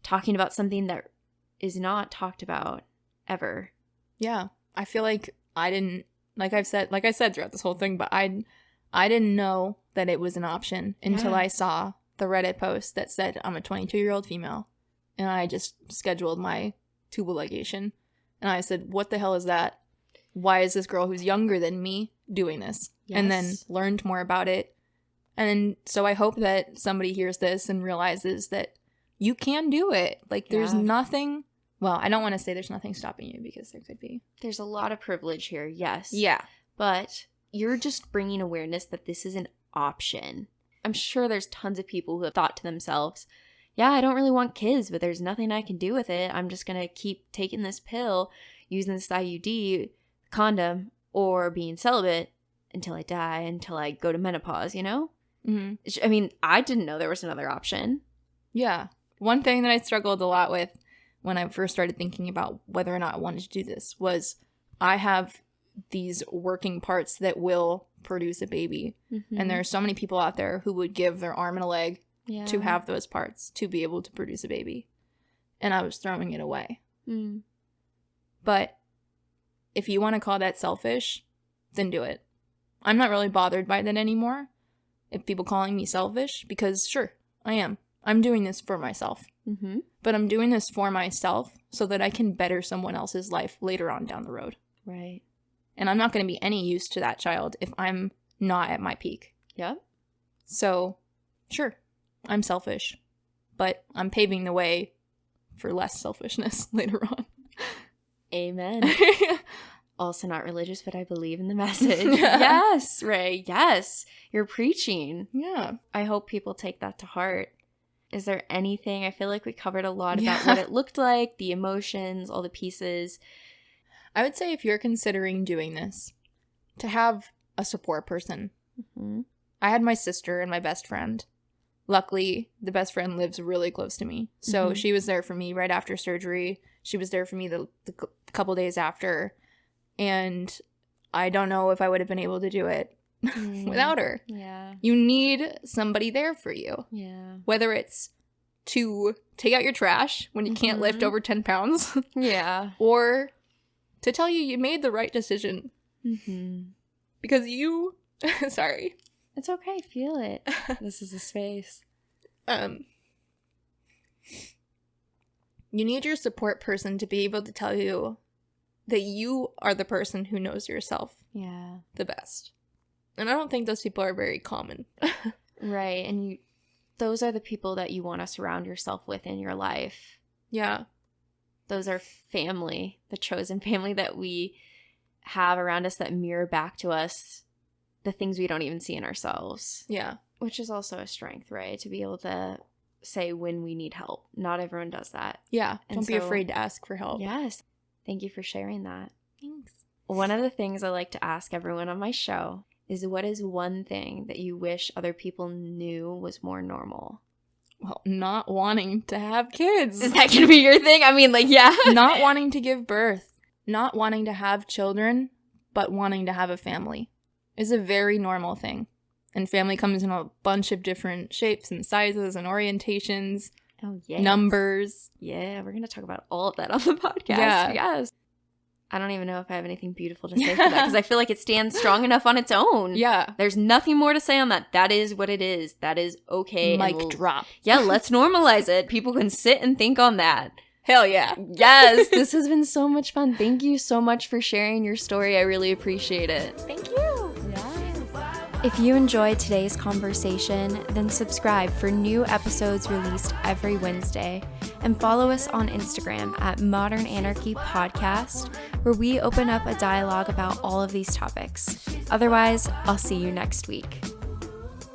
talking about something that is not talked about ever. Yeah. I feel like I didn't, like I said throughout this whole thing, but I didn't know that it was an option until I saw the Reddit post that said I'm a 22-year-old female. And I just scheduled my tubal ligation. And I said, what the hell is that? Why is this girl who's younger than me doing this? Yes. And then learned more about it. And so I hope that somebody hears this and realizes that you can do it. Like, there's nothing... Well, I don't want to say there's nothing stopping you, because there could be. There's a lot of privilege here, yes. Yeah. But you're just bringing awareness that this is an option. I'm sure there's tons of people who have thought to themselves, yeah, I don't really want kids, but there's nothing I can do with it. I'm just going to keep taking this pill, using this IUD, condom, or being celibate until I die, until I go to menopause, I mean, I didn't know there was another option. Yeah. One thing that I struggled a lot with when I first started thinking about whether or not I wanted to do this was I have these working parts that will produce a baby. And there are so many people out there who would give their arm and a leg to have those parts to be able to produce a baby. And I was throwing it away. But if you want to call that selfish, then do it. I'm not really bothered by that anymore. If people calling me selfish, because sure, I am. I'm doing this for myself. But I'm doing this for myself so that I can better someone else's life later on down the road. Right. And I'm not going to be any use to that child if I'm not at my peak. Yep. So, sure, I'm selfish, but I'm paving the way for less selfishness later on. Amen. Also not religious, but I believe in the message. Yes, Ray. Yes. You're preaching. Yeah. I hope people take that to heart. Is there anything? I feel like we covered a lot about what it looked like, the emotions, all the pieces. I would say if you're considering doing this, to have a support person. Mm-hmm. I had my sister and my best friend. Luckily, the best friend lives really close to me. So she was there for me right after surgery. She was there for me the couple days after. And I don't know if I would have been able to do it without her. Yeah. You need somebody there for you. Yeah. Whether it's to take out your trash when you can't lift over 10 pounds. Yeah. Or to tell you made the right decision. Mm-hmm. Because you... Sorry. It's okay. Feel it. This is a space. You need your support person to be able to tell you that you are the person who knows yourself the best. And I don't think those people are very common. Right. And those are the people that you want to surround yourself with in your life. Yeah. Those are family, the chosen family that we have around us that mirror back to us the things we don't even see in ourselves. Yeah. Which is also a strength, right? To be able to say when we need help. Not everyone does that. Yeah. And Don't be afraid to ask for help. Yes. Thank you for sharing that. Thanks. One of the things I like to ask everyone on my show is, what is one thing that you wish other people knew was more normal? Well, not wanting to have kids. Is that going to be your thing? I mean, like, yeah. Not wanting to give birth. Not wanting to have children, but wanting to have a family is a very normal thing. And family comes in a bunch of different shapes and sizes and orientations. Oh, yeah. Numbers. Yeah, we're going to talk about all of that on the podcast. Yeah. Yes. I don't even know if I have anything beautiful to say for that, because I feel like it stands strong enough on its own. Yeah. There's nothing more to say on that. That is what it is. That is okay. Mic drop. Yeah, let's normalize it. People can sit and think on that. Hell yeah. Yes, this has been so much fun. Thank you so much for sharing your story. I really appreciate it. Thank you. If you enjoyed today's conversation, then subscribe for new episodes released every Wednesday, and follow us on Instagram at Modern Anarchy Podcast, where we open up a dialogue about all of these topics. Otherwise, I'll see you next week.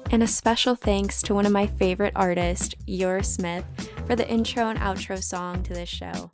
And a special thanks to one of my favorite artists, Yor Smith, for the intro and outro song to this show.